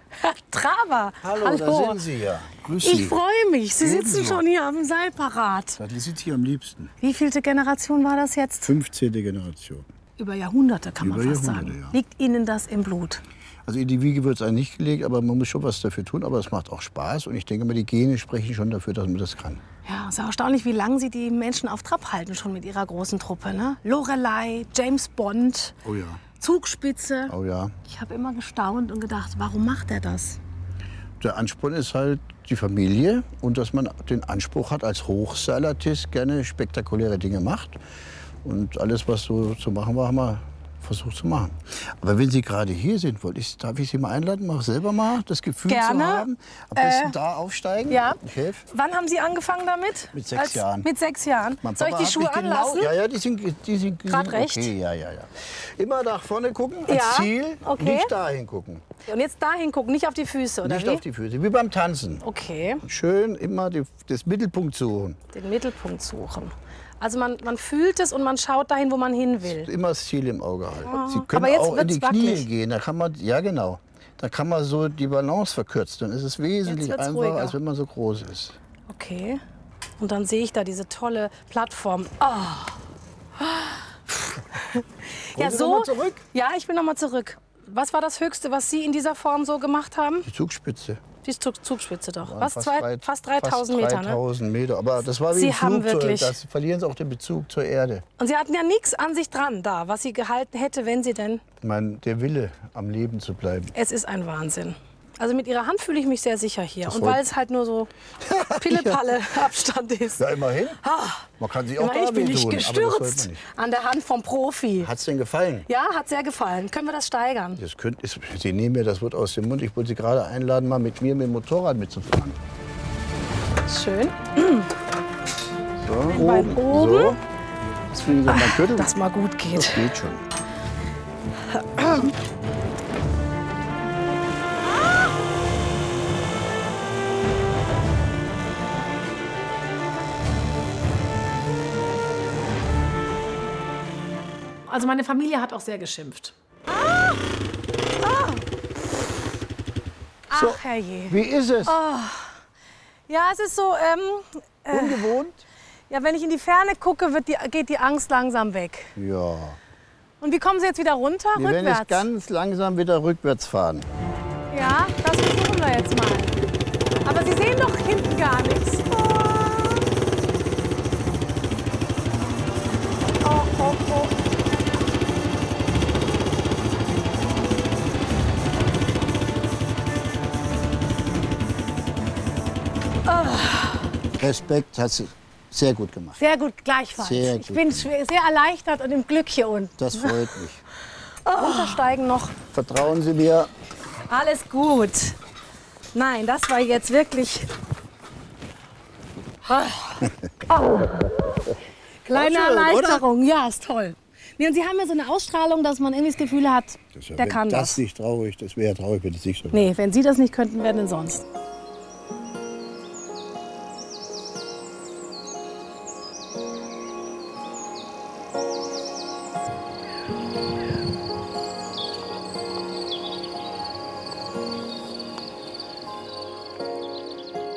Herr Traber. Hallo, da sind Sie ja. Grüß Sie. Ich freue mich. Sie sitzen Ebenso. schon hier am Seil parat. Die sind hier am liebsten. Wie vielte Generation war das jetzt? 15. Generation. Über Jahrhunderte kann man Über fast Jahrhunderte, sagen. ja. Liegt Ihnen das im Blut? Also in die Wiege wird es eigentlich nicht gelegt, aber man muss schon was dafür tun. Aber es macht auch Spaß und ich denke mal, die Gene sprechen schon dafür, dass man das kann. Ja, es ist ja erstaunlich, wie lange Sie die Menschen auf Trab halten, schon mit Ihrer großen Truppe. Ne? Loreley, James Bond, Oh ja. Zugspitze. Oh ja. Ich habe immer gestaunt und gedacht, warum macht er das? Der Ansporn ist halt die Familie und dass man den Anspruch hat, als Hochseilartist gerne spektakuläre Dinge macht. Und alles, was so zu machen war, haben wir versucht zu machen. Aber wenn Sie gerade hier sind, darf ich Sie mal einladen, mal selber mal das Gefühl Gerne. zu haben. Am besten da aufsteigen. Ja. Ich helfe. Wann haben Sie angefangen damit? Mit 6 Jahren. Mit 6 Jahren. Mein Soll ich Papa die hat Schuhe mich anlassen? Ja, ja, die sind Grad recht? Okay, ja. Immer nach vorne gucken, als Ja, Ziel, okay. nicht dahin gucken. Und jetzt dahin gucken, nicht auf die Füße, oder Nicht wie? auf die Füße, wie beim Tanzen. Okay, Schön immer das Mittelpunkt suchen. den Mittelpunkt suchen. Also man fühlt es und man schaut dahin, wo man hin will. Immer das Ziel im Auge halten. Ah. Sie können Aber jetzt auch in die wird's Knie wackelig. gehen. Da kann man, ja genau, da kann man so die Balance verkürzen. Dann ist es wesentlich Jetzt wird's einfacher, ruhiger. als wenn man so groß ist. Okay. Und dann sehe ich da diese tolle Plattform. Oh. Ja, Sie so. noch mal zurück? Ja, ich will noch mal zurück. Was war das Höchste, was Sie in dieser Form so gemacht haben? Die Zugspitze. Die Zugspitze doch. Waren Was? Fast 3000 Meter, ne? 3000 Meter. Aber das war wie Sie ein haben Flugzeug. wirklich- Da verlieren Sie auch den Bezug zur Erde. Und Sie hatten ja nichts an sich dran da, was Sie gehalten hätte, wenn Sie denn... Ich meine, der Wille, am Leben zu bleiben. Es ist ein Wahnsinn. Also mit Ihrer Hand fühle ich mich sehr sicher hier. Das Und freut weil es halt nur so Pille-Palle Abstand ist. Ja, immerhin. Ah, Man kann sich auch immerhin, da ich bin nicht wehtun, aber das sollte man gestürzt nicht. an der Hand vom Profi. Hat's denn gefallen? Ja, hat sehr gefallen. Können wir das steigern? Sie nehmen mir das Wort aus dem Mund. Ich wollte Sie gerade einladen, mal mit mir mit dem Motorrad mitzufahren. Schön. So, Bein oben. So. Jetzt kriegen Sie mal einen Gürtel. Dass mal gut geht. Das geht schon. Also meine Familie hat auch sehr geschimpft. So, Ach, herrje. wie ist es? Oh. Ja, es ist so... Ungewohnt? Ja, wenn ich in die Ferne gucke, geht die Angst langsam weg. Ja. Und wie kommen Sie jetzt wieder runter? Wir werden Rückwärts? jetzt ganz langsam wieder rückwärts fahren. Ja, das versuchen wir jetzt mal. Aber Sie sehen doch hinten gar nichts. Oh, oh, oh. Respekt, hast du sehr gut gemacht. Sehr gut, gleichfalls. Sehr gut. Ich bin sehr erleichtert und im Glück hier unten. Das freut mich. Runtersteigen noch. Vertrauen Sie mir. Alles gut. Nein, das war jetzt wirklich... Oh. Kleine War schön, Erleichterung, ja, ist toll. Nee, und Sie haben ja so eine Ausstrahlung, dass man irgendwie das Gefühl hat, Ja, der kann das das. ist nicht traurig, das wäre traurig, wenn es nicht so wäre. Nee, wenn Sie das nicht könnten, wer denn sonst?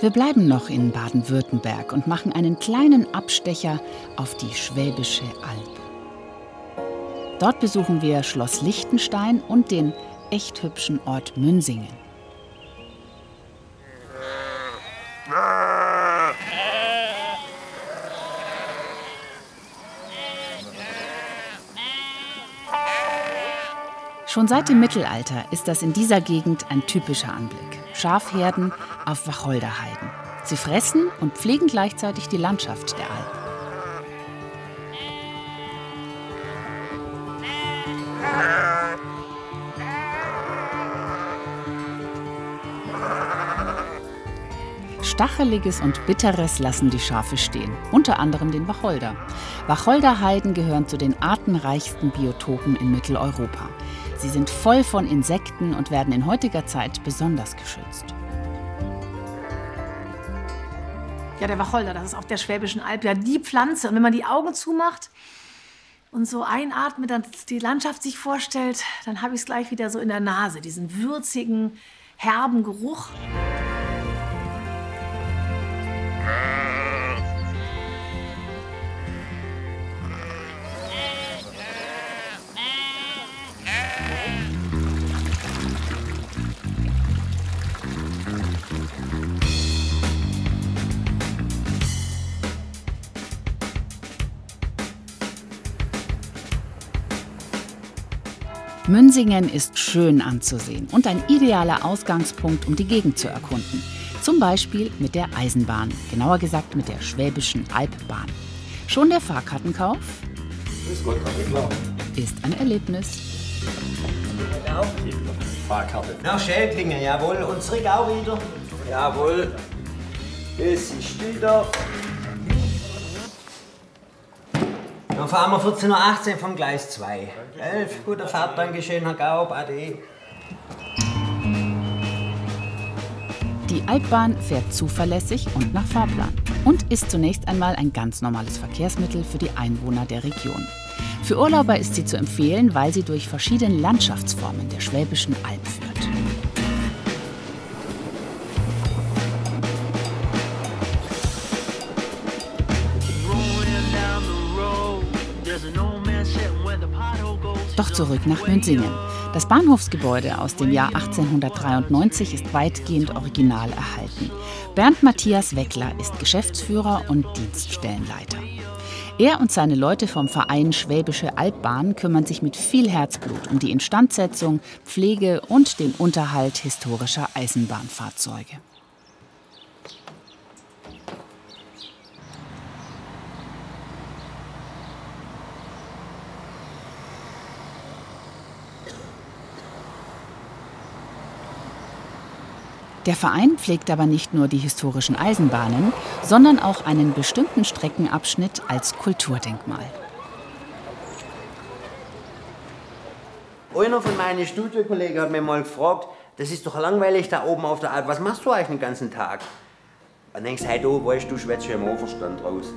Wir bleiben noch in Baden-Württemberg und machen einen kleinen Abstecher auf die Schwäbische Alb. Dort besuchen wir Schloss Liechtenstein und den echt hübschen Ort Münsingen. Schon seit dem Mittelalter ist das in dieser Gegend ein typischer Anblick. Schafherden auf Wacholderheiden. Sie fressen und pflegen gleichzeitig die Landschaft der Alp. Stacheliges und Bitteres lassen die Schafe stehen, unter anderem den Wacholder. Wacholderheiden gehören zu den artenreichsten Biotopen in Mitteleuropa. Sie sind voll von Insekten und werden in heutiger Zeit besonders geschützt. Ja, der Wacholder, das ist auf der Schwäbischen Alb ja die Pflanze. Und wenn man die Augen zumacht und so einatmet, dann die Landschaft sich vorstellt, dann habe ich es gleich wieder so in der Nase, diesen würzigen, herben Geruch. Münsingen ist schön anzusehen und ein idealer Ausgangspunkt, um die Gegend zu erkunden. Zum Beispiel mit der Eisenbahn, genauer gesagt mit der Schwäbischen Albbahn. Schon der Fahrkartenkauf ist ein Erlebnis. Fahrkarte. Nach Schädlingen, jawohl. Und zurück auch wieder. Jawohl. Das ist wieder. Dann fahren wir 14:18 Uhr vom Gleis 2. 11, gute Fahrt, Dankeschön, Herr Gaub, ade. Die Albbahn fährt zuverlässig und nach Fahrplan und ist zunächst einmal ein ganz normales Verkehrsmittel für die Einwohner der Region. Für Urlauber ist sie zu empfehlen, weil sie durch verschiedene Landschaftsformen der Schwäbischen Alb führt. Doch zurück nach Münsingen. Das Bahnhofsgebäude aus dem Jahr 1893 ist weitgehend original erhalten. Bernd Matthias Weckler ist Geschäftsführer und Dienststellenleiter. Er und seine Leute vom Verein Schwäbische Albbahn kümmern sich mit viel Herzblut um die Instandsetzung, Pflege und den Unterhalt historischer Eisenbahnfahrzeuge. Der Verein pflegt aber nicht nur die historischen Eisenbahnen, sondern auch einen bestimmten Streckenabschnitt als Kulturdenkmal. Einer von meinen Studiokollegen hat mir mal gefragt, das ist doch langweilig da oben auf der Alp, was machst du eigentlich den ganzen Tag? Und denkst, hey du, weißt du, schwätzt schon im Auferstand raus.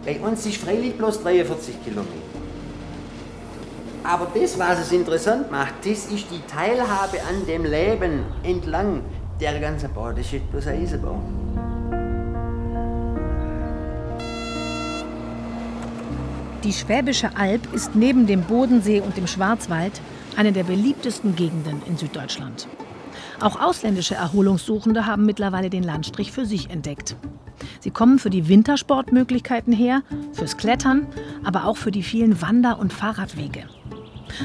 Bei uns ist freilich bloß 43 Kilometer. Aber das, was es interessant macht, das ist die Teilhabe an dem Leben entlang der ganzen Bau. Das ist bloß ein Eisenbau. Die Schwäbische Alb ist neben dem Bodensee und dem Schwarzwald eine der beliebtesten Gegenden in Süddeutschland. Auch ausländische Erholungssuchende haben mittlerweile den Landstrich für sich entdeckt. Sie kommen für die Wintersportmöglichkeiten her, fürs Klettern, aber auch für die vielen Wander- und Fahrradwege.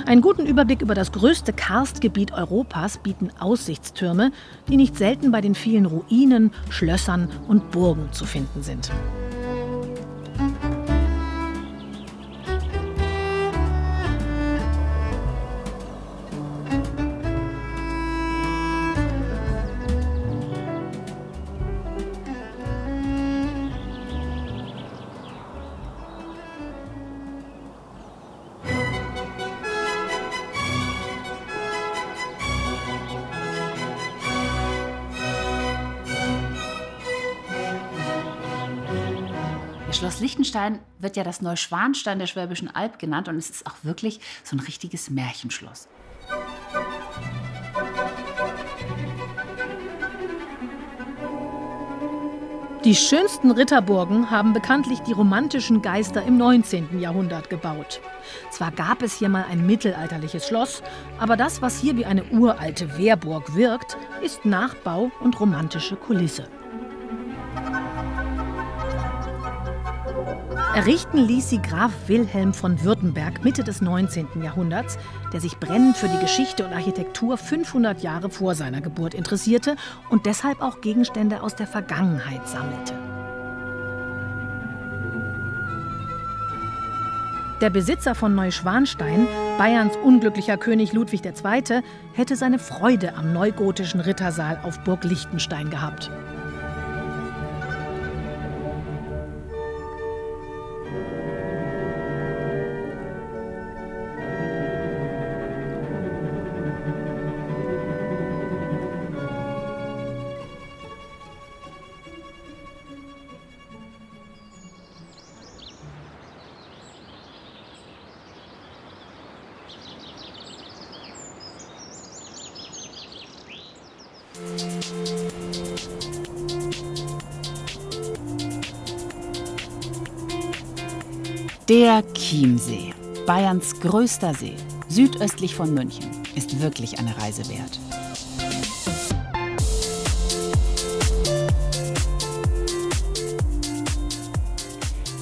Einen guten Überblick über das größte Karstgebiet Europas bieten Aussichtstürme, die nicht selten bei den vielen Ruinen, Schlössern und Burgen zu finden sind. Schloss Liechtenstein wird ja das Neuschwanstein der Schwäbischen Alb genannt und es ist auch wirklich so ein richtiges Märchenschloss. Die schönsten Ritterburgen haben bekanntlich die romantischen Geister im 19. Jahrhundert gebaut. Zwar gab es hier mal ein mittelalterliches Schloss, aber das, was hier wie eine uralte Wehrburg wirkt, ist Nachbau und romantische Kulisse. Errichten ließ sie Graf Wilhelm von Württemberg Mitte des 19. Jahrhunderts, der sich brennend für die Geschichte und Architektur 500 Jahre vor seiner Geburt interessierte und deshalb auch Gegenstände aus der Vergangenheit sammelte. Der Besitzer von Neuschwanstein, Bayerns unglücklicher König Ludwig II., hätte seine Freude am neugotischen Rittersaal auf Burg Liechtenstein gehabt. Der Chiemsee, Bayerns größter See, südöstlich von München, ist wirklich eine Reise wert.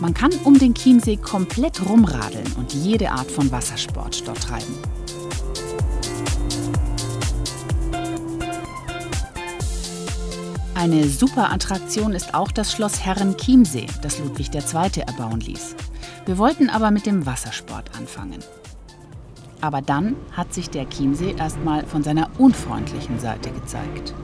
Man kann um den Chiemsee komplett rumradeln und jede Art von Wassersport dort treiben. Eine super Attraktion ist auch das Schloss Herrenchiemsee, das Ludwig II. Erbauen ließ. Wir wollten aber mit dem Wassersport anfangen. Aber dann hat sich der Chiemsee erstmal von seiner unfreundlichen Seite gezeigt.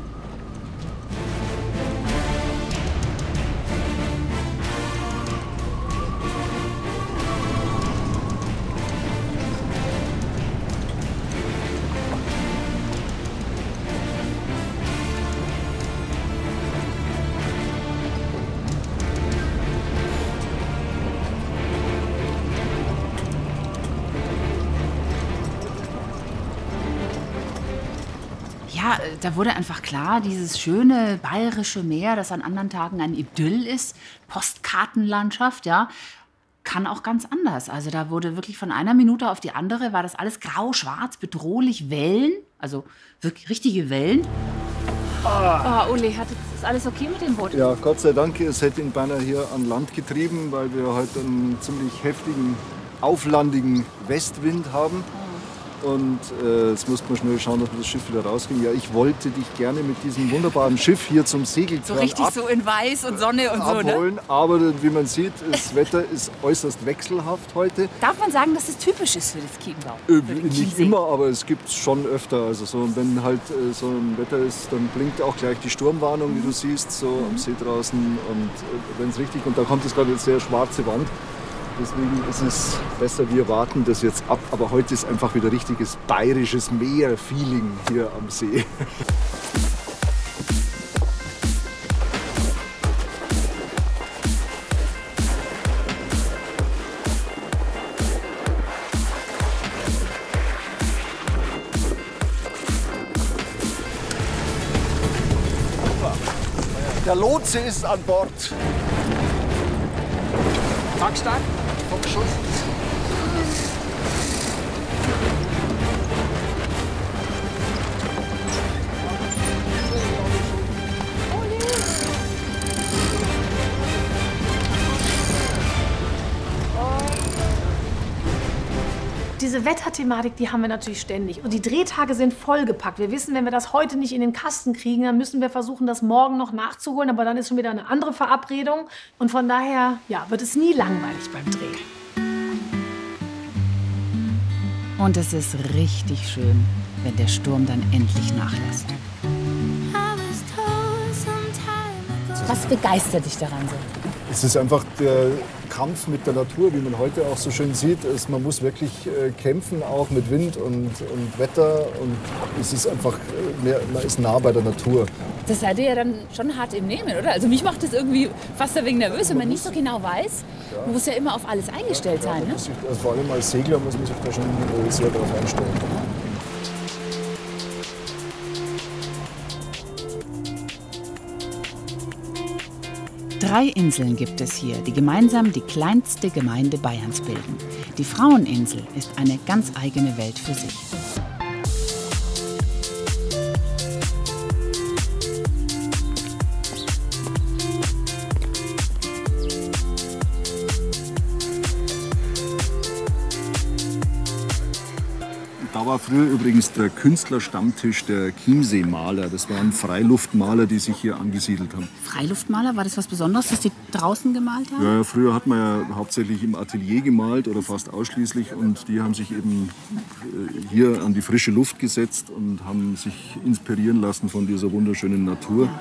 Ja, da wurde einfach klar, dieses schöne bayerische Meer, das an anderen Tagen ein Idyll ist, Postkartenlandschaft, ja, kann auch ganz anders. Also da wurde wirklich von einer Minute auf die andere, war das alles grau, schwarz, bedrohlich, Wellen, also wirklich richtige Wellen. Oh, Uli, ist alles okay mit dem Boot? Ja, Gott sei Dank, es hätte ihn beinahe hier an Land getrieben, weil wir heute einen ziemlich heftigen, auflandigen Westwind haben. Und jetzt mussten wir schnell schauen, dass wir das Schiff wieder rauskriegen. Ja, ich wollte dich gerne mit diesem wunderbaren Schiff hier zum Segeltran So richtig so in Weiß und Sonne und so, ne? Aber wie man sieht, das Wetter ist äußerst wechselhaft heute. Darf man sagen, dass es typisch ist für das Chiemgau? Nicht immer, aber es gibt es schon öfter. Also so, wenn halt so ein Wetter ist, dann blinkt auch gleich die Sturmwarnung, wie du siehst, so am See draußen. Und wenn es richtig, und da kommt jetzt gerade eine sehr schwarze Wand. Deswegen ist es besser, wir warten das jetzt ab. Aber heute ist einfach wieder richtiges bayerisches Meer-Feeling hier am See. Der Lotse ist an Bord. Tankstein vom Schuss. Diese Wetterthematik, die haben wir natürlich ständig. Und die Drehtage sind vollgepackt. Wir wissen, wenn wir das heute nicht in den Kasten kriegen, dann müssen wir versuchen, das morgen noch nachzuholen. Aber dann ist schon wieder eine andere Verabredung. Und von daher ja, wird es nie langweilig beim Dreh. Und es ist richtig schön, wenn der Sturm dann endlich nachlässt. Was begeistert dich daran so? Es ist einfach der Kampf mit der Natur, wie man heute auch so schön sieht. Man muss wirklich kämpfen, auch mit Wind und Wetter. Und es ist einfach, man ist nah bei der Natur. Das seid ihr ja dann schon hart im Nehmen, oder? Also mich macht das irgendwie fast ein wenig nervös, wenn man nicht so genau weiß. Man muss ja immer auf alles eingestellt sein, ne? Also vor allem als Segler muss man sich da schon sehr darauf einstellen. Drei Inseln gibt es hier, die gemeinsam die kleinste Gemeinde Bayerns bilden. Die Fraueninsel ist eine ganz eigene Welt für sich. Da war früher übrigens der Künstlerstammtisch der Chiemsee-Maler. Das waren Freiluftmaler, die sich hier angesiedelt haben. Freiluftmaler, war das was Besonderes, dass die draußen gemalt haben? Ja, früher hat man ja hauptsächlich im Atelier gemalt oder fast ausschließlich. Und die haben sich eben hier an die frische Luft gesetzt und haben sich inspirieren lassen von dieser wunderschönen Natur. Ja.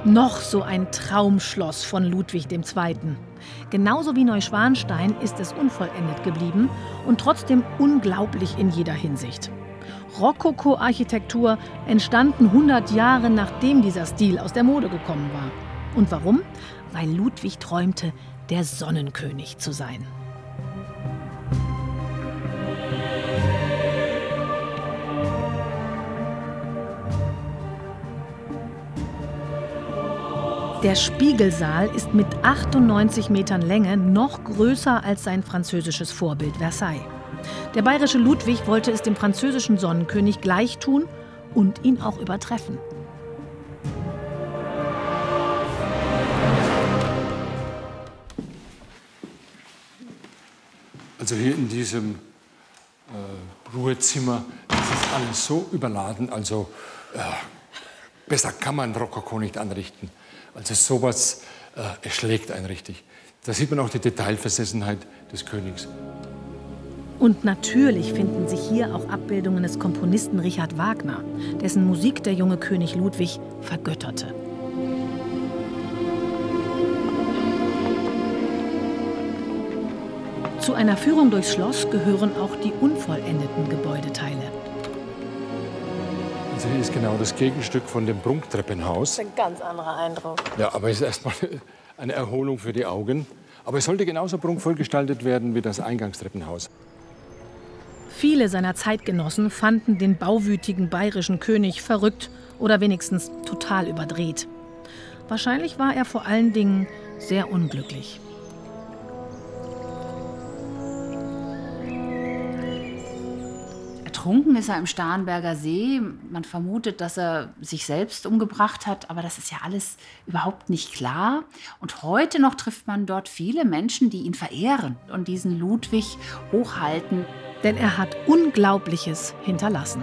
Noch so ein Traumschloss von Ludwig II. Genauso wie Neuschwanstein ist es unvollendet geblieben und trotzdem unglaublich in jeder Hinsicht. Rokoko-Architektur entstanden 100 Jahre nachdem dieser Stil aus der Mode gekommen war. Und warum? Weil Ludwig träumte, der Sonnenkönig zu sein. Der Spiegelsaal ist mit 98 Metern Länge noch größer als sein französisches Vorbild Versailles. Der bayerische Ludwig wollte es dem französischen Sonnenkönig gleich tun und ihn auch übertreffen. Also hier in diesem Ruhezimmer, das ist alles so überladen, also besser kann man Rokoko nicht anrichten. Also sowas erschlägt einen richtig. Da sieht man auch die Detailversessenheit des Königs. Und natürlich finden sich hier auch Abbildungen des Komponisten Richard Wagner, dessen Musik der junge König Ludwig vergötterte. Zu einer Führung durchs Schloss gehören auch die unvollendeten Gebäudeteile. Also hier ist genau das Gegenstück von dem Prunktreppenhaus. Das ist ein ganz anderer Eindruck. Ja, aber es ist erstmal eine Erholung für die Augen. Aber es sollte genauso prunkvoll gestaltet werden wie das Eingangstreppenhaus. Viele seiner Zeitgenossen fanden den bauwütigen bayerischen König verrückt oder wenigstens total überdreht. Wahrscheinlich war er vor allen Dingen sehr unglücklich. Ertrunken ist er im Starnberger See. Man vermutet, dass er sich selbst umgebracht hat, aber das ist ja alles überhaupt nicht klar. Und heute noch trifft man dort viele Menschen, die ihn verehren und diesen Ludwig hochhalten. Denn er hat Unglaubliches hinterlassen.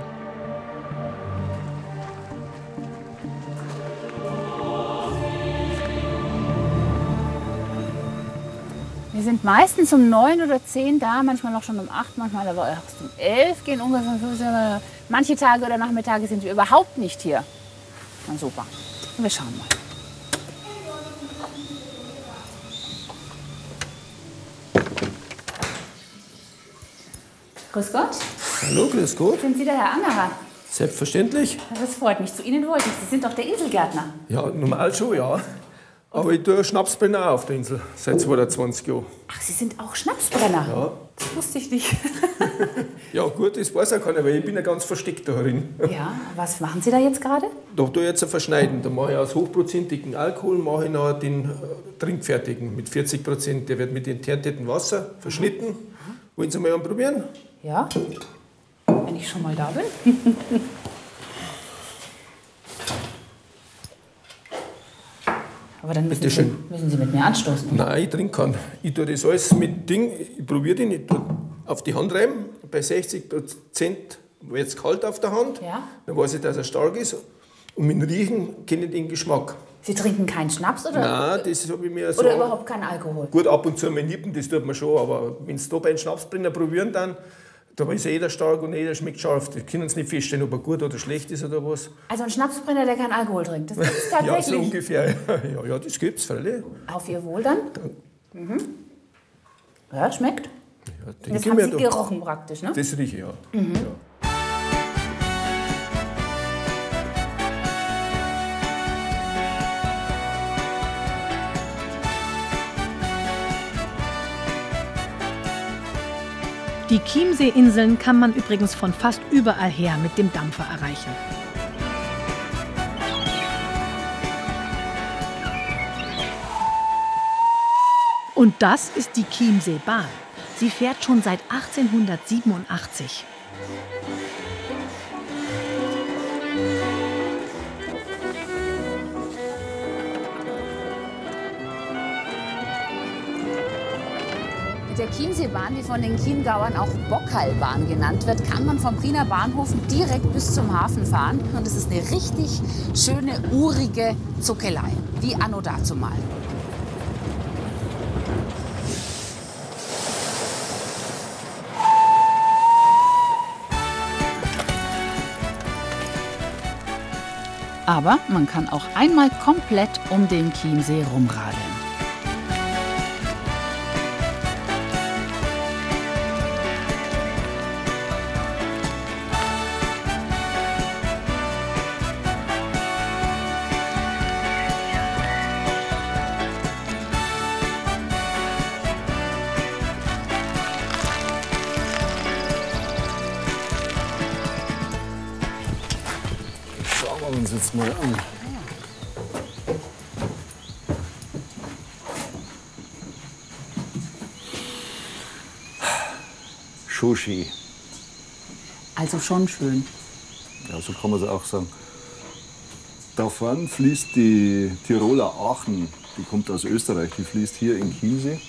Wir sind meistens um 9 oder 10 da, manchmal noch schon um 8, manchmal aber erst um 11 gehen ungefähr 15. Manche Tage oder Nachmittage sind wir überhaupt nicht hier. Na super. Wir schauen mal. Grüß Gott. Hallo, grüß Gott. Sind Sie der Herr Angerer? Selbstverständlich. Das freut mich. Zu Ihnen wollte ich. Sie sind doch der Inselgärtner. Ja, normal schon, ja. Aber ich tue Schnapsbrenner auf der Insel seit 22 Jahren. Ach, Sie sind auch Schnapsbrenner? Ja. Das wusste ich nicht. Ja, gut, das weiß auch keiner, weil ich bin ja ganz versteckt darin. Ja, was machen Sie da jetzt gerade? Da tue ich jetzt ein Verschneiden. Da mache ich aus hochprozentigen Alkohol mache ich noch den trinkfertigen mit 40%. Der wird mit enthärtetem Wasser verschnitten. Wollen Sie mal anprobieren? Ja, wenn ich schon mal da bin. Aber dann müssen Sie mit mir anstoßen. Nein, ich trinke keinen. Ich tue das alles mit Ding, ich probiere den, ich tue auf die Hand reiben. Bei 60% wird es kalt auf der Hand. Ja. Dann weiß ich, dass er stark ist. Und mit dem Riechen kenne ich den Geschmack. Sie trinken keinen Schnaps, oder? Nein, das habe ich mir so... Oder überhaupt keinen Alkohol? Gut, ab und zu mal nippen, das tut man schon. Aber wenn Sie da bei einem Schnapsbrenner probieren, dann... Da ist jeder stark und jeder schmeckt scharf. Da können Sie nicht feststellen, ob er gut oder schlecht ist oder was. Also ein Schnapsbrenner, der keinen Alkohol trinkt, das gibt's tatsächlich? Ja, so ungefähr. Ja, das gibt's, freilich. Auf Ihr Wohl dann? Mhm. Ja, schmeckt. Ja, das haben Sie gerochen praktisch, ne? Das rieche ich, ja. Mhm. Ja. Die Chiemsee-Inseln kann man übrigens von fast überall her mit dem Dampfer erreichen. Und das ist die Chiemsee-Bahn. Sie fährt schon seit 1887. Mit der Chiemseebahn, die von den Chiemgauern auch Bockheilbahn genannt wird, kann man vom Priener Bahnhof direkt bis zum Hafen fahren. Und es ist eine richtig schöne, urige Zuckelei, wie anno dazumal. Aber man kann auch einmal komplett um den Chiemsee rumradeln. Schauen wir uns jetzt mal an. Schoshi. Also schon schön. Ja, so kann man es auch sagen. Da vorne fließt die Tiroler Aachen, die kommt aus Österreich, die fließt hier in Chiemsee.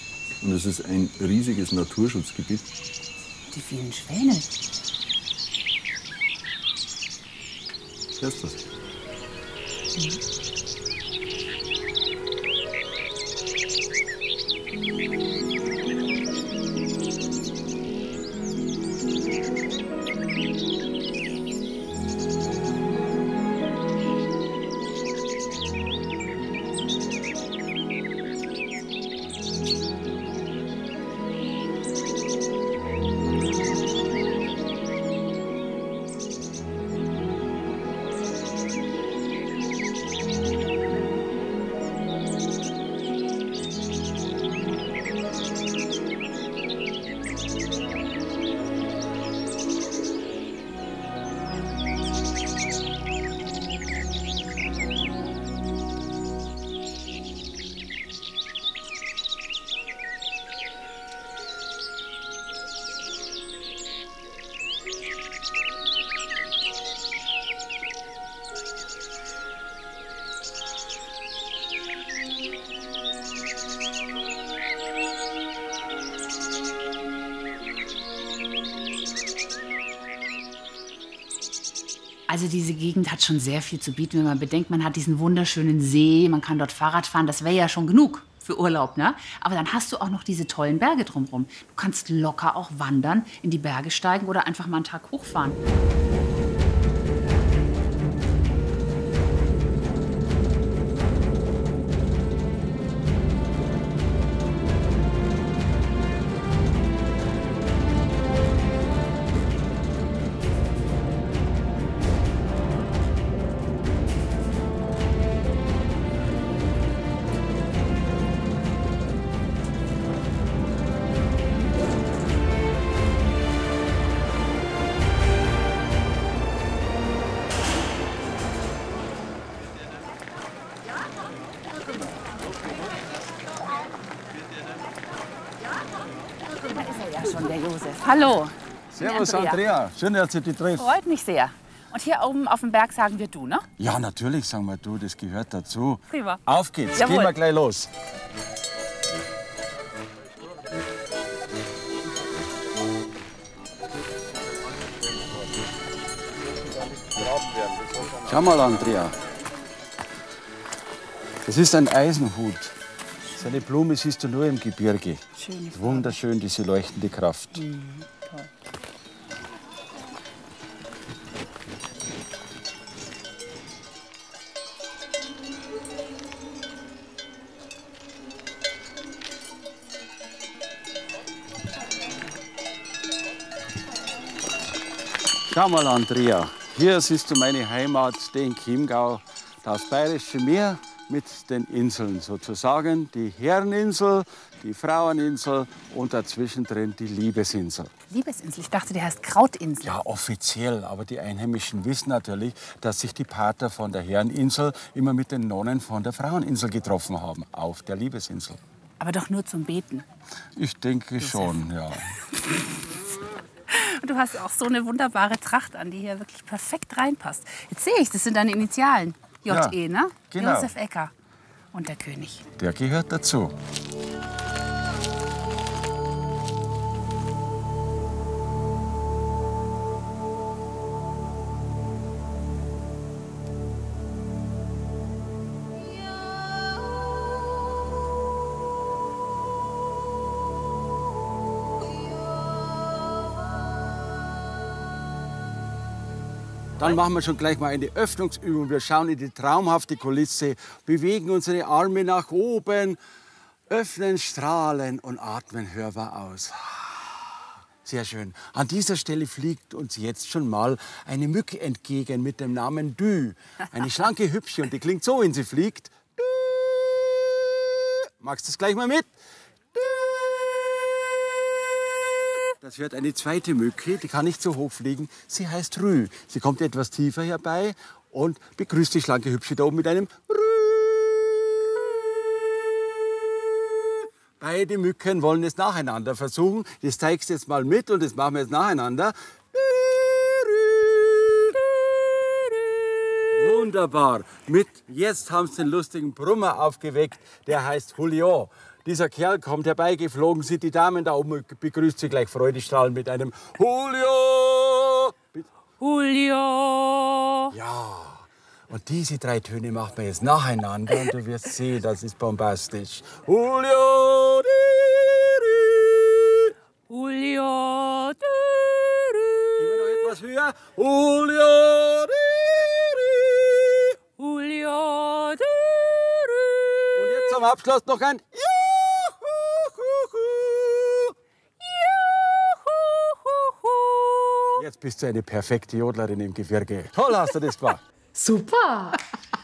Und es ist ein riesiges Naturschutzgebiet. Die vielen Schwäne. Hörst du das? also diese Gegend hat schon sehr viel zu bieten, wenn man bedenkt, man hat diesen wunderschönen See, man kann dort Fahrrad fahren, das wäre ja schon genug für Urlaub, ne? Aber dann hast du auch noch diese tollen Berge drumherum. Du kannst locker auch wandern, in die Berge steigen oder einfach mal einen Tag hochfahren. Hallo. Servus, Andrea. Schön, dass ihr dich trifft. Freut mich sehr. Und hier oben auf dem Berg sagen wir du, ne? Ja, natürlich sagen wir du, das gehört dazu. Prima. Auf geht's, Jawohl. gehen wir gleich los. Schau mal, Andrea. Das ist ein Eisenhut. Seine Blume siehst du nur im Gebirge. Schön. Wunderschön, diese leuchtende Kraft. Toll. Schau mal, Andrea. Hier siehst du meine Heimat, den Chiemgau, das Bayerische Meer mit den Inseln sozusagen. Die Herreninsel, die Fraueninsel und dazwischen drin die Liebesinsel. Liebesinsel? Ich dachte, die heißt Krautinsel. Ja, offiziell. Aber die Einheimischen wissen natürlich, dass sich die Pater von der Herreninsel immer mit den Nonnen von der Fraueninsel getroffen haben, auf der Liebesinsel. Aber doch nur zum Beten. Ich denke schon, ja. Und du hast auch so eine wunderbare Tracht an, die hier wirklich perfekt reinpasst. Jetzt sehe ich, das sind deine Initialen. J.E., Ja, ne? genau. Josef Ecker. Und der König. Der gehört dazu. Dann machen wir schon gleich mal eine Öffnungsübung. Wir schauen in die traumhafte Kulisse, bewegen unsere Arme nach oben, öffnen, strahlen und atmen hörbar aus. Sehr schön. An dieser Stelle fliegt uns jetzt schon mal eine Mücke entgegen mit dem Namen Dü. Eine schlanke Hübsche und die klingt so, wenn sie fliegt. Dü. Magst du das gleich mal mit? Das wird eine zweite Mücke, die kann nicht so hoch fliegen. Sie heißt Rü. Sie kommt etwas tiefer herbei und begrüßt die schlanke Hübsche da oben mit einem Rü. Beide Mücken wollen es nacheinander versuchen. Das zeigst du jetzt mal mit und das machen wir jetzt nacheinander. Wunderbar. Jetzt haben sie den lustigen Brummer aufgeweckt, der heißt Julio. Dieser Kerl kommt herbeigeflogen, sieht die Damen da oben und begrüßt sie gleich freudestrahlend mit einem Julio. Julio. Ja, und diese drei Töne machen wir jetzt nacheinander und du wirst sehen, das ist bombastisch. Julio. Julio. Immer noch etwas höher. Julio. Julio. Und jetzt zum Abschluss noch ein Jetzt bist du eine perfekte Jodlerin im Gebirge. Toll hast du das gemacht. Super.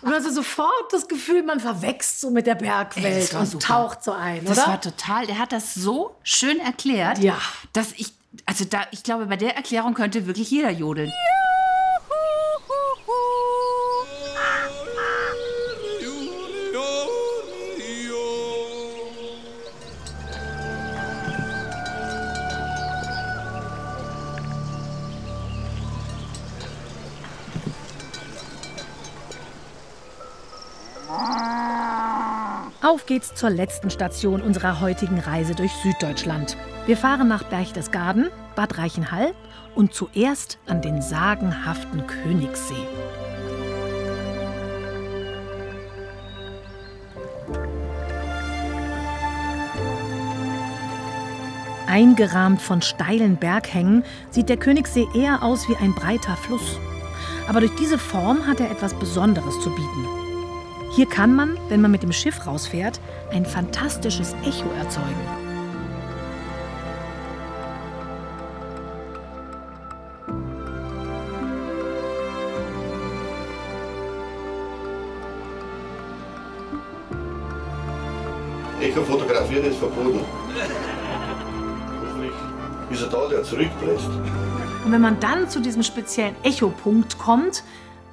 Und du hast sofort das Gefühl, man verwächst so mit der Bergwelt und taucht so ein, oder? Das war total, der hat das so schön erklärt, Ja. dass ich glaube, bei der Erklärung könnte wirklich jeder jodeln. Auf geht's zur letzten Station unserer heutigen Reise durch Süddeutschland. Wir fahren nach Berchtesgaden, Bad Reichenhall und zuerst an den sagenhaften Königssee. Eingerahmt von steilen Berghängen sieht der Königssee eher aus wie ein breiter Fluss. Aber durch diese Form hat er etwas Besonderes zu bieten. Hier kann man, wenn man mit dem Schiff rausfährt, ein fantastisches Echo erzeugen. Echo fotografieren ist verboten. Hoffentlich ist er da, der zurückbläst. Und wenn man dann zu diesem speziellen Echopunkt kommt,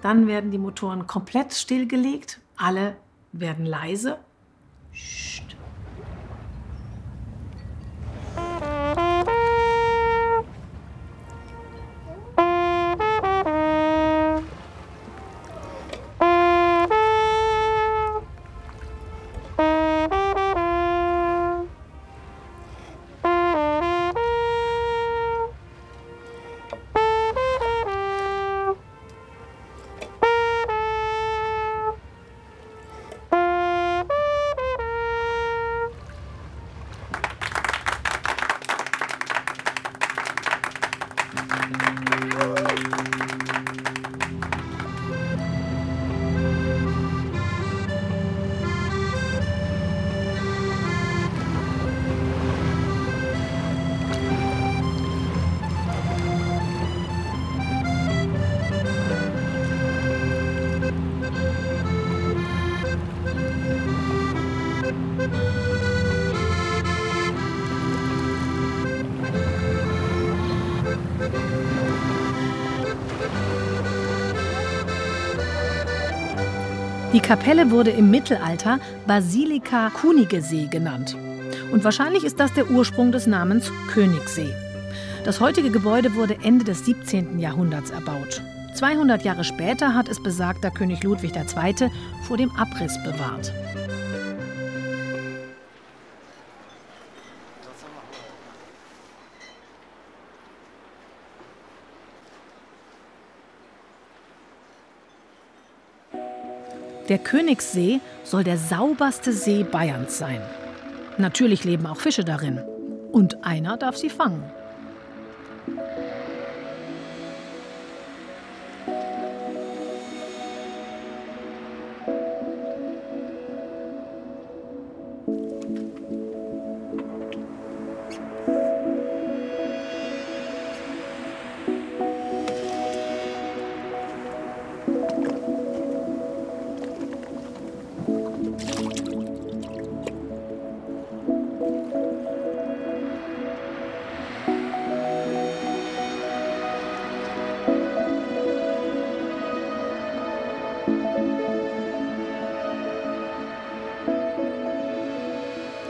dann werden die Motoren komplett stillgelegt. Alle werden leise. Psst. Die Kapelle wurde im Mittelalter Basilika Kunigesee genannt. Und wahrscheinlich ist das der Ursprung des Namens Königssee. Das heutige Gebäude wurde Ende des 17. Jahrhunderts erbaut. 200 Jahre später hat es besagter König Ludwig II. Vor dem Abriss bewahrt. Der Königssee soll der sauberste See Bayerns sein. Natürlich leben auch Fische darin. Und einer darf sie fangen.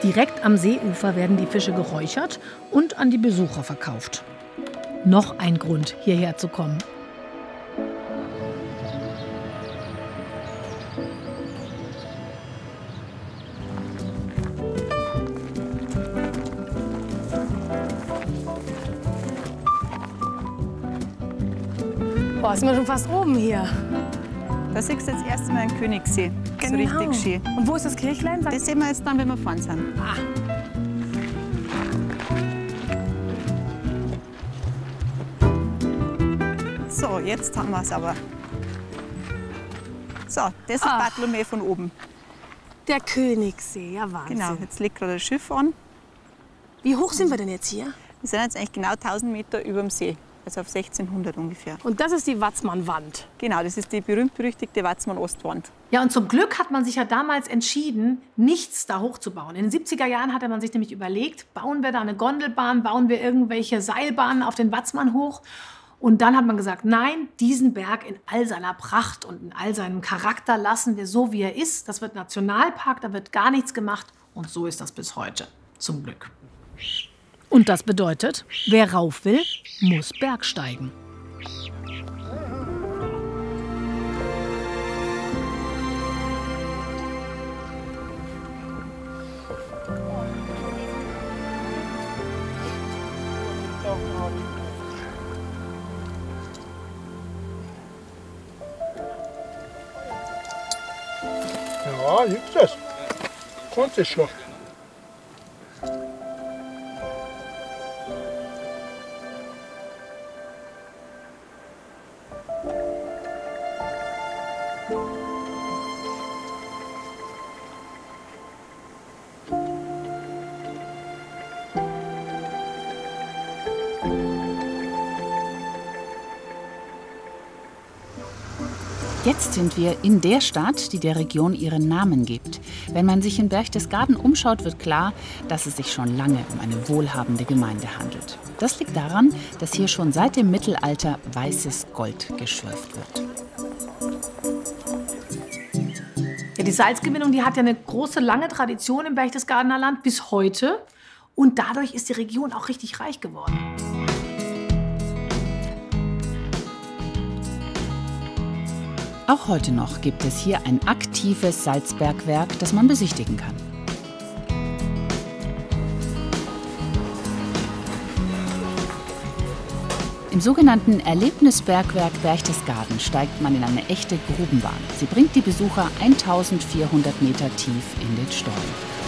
Direkt am Seeufer werden die Fische geräuchert und an die Besucher verkauft. Noch ein Grund, hierher zu kommen. Boah, sind wir schon fast oben hier. Da siehst du jetzt erst einmal den Königssee. Genau. So richtig schön. Und wo ist das Kirchlein? Das sehen wir jetzt dann, wenn wir vorne sind. Ah. So, jetzt haben wir es aber. So, das ist Bartholomä von oben. Der Königssee, ja Wahnsinn. Genau, jetzt legt gerade das Schiff an. Wie hoch sind wir denn jetzt hier? Wir sind jetzt eigentlich genau 1000 Meter über dem See. Also auf 1600 ungefähr. Und das ist die Watzmannwand? Genau, das ist die berühmt-berüchtigte Watzmann-Ostwand. Ja, und zum Glück hat man sich ja damals entschieden, nichts da hochzubauen. In den 70er Jahren hatte man sich nämlich überlegt, bauen wir da eine Gondelbahn, bauen wir irgendwelche Seilbahnen auf den Watzmann hoch. Und dann hat man gesagt, nein, diesen Berg in all seiner Pracht und in all seinem Charakter lassen wir so, wie er ist. Das wird Nationalpark, da wird gar nichts gemacht. Und so ist das bis heute, zum Glück. Und das bedeutet, wer rauf will, muss bergsteigen. Ja, ist das. Kannst du schon. Jetzt sind wir in der Stadt, die der Region ihren Namen gibt. Wenn man sich in Berchtesgaden umschaut, wird klar, dass es sich schon lange um eine wohlhabende Gemeinde handelt. Das liegt daran, dass hier schon seit dem Mittelalter weißes Gold geschürft wird. Ja, die Salzgewinnung, die hat ja eine große, lange Tradition im Berchtesgadener Land bis heute. Und dadurch ist die Region auch richtig reich geworden. Auch heute noch gibt es hier ein aktives Salzbergwerk, das man besichtigen kann. Im sogenannten Erlebnisbergwerk Berchtesgaden steigt man in eine echte Grubenbahn. Sie bringt die Besucher 1400 Meter tief in den Stollen.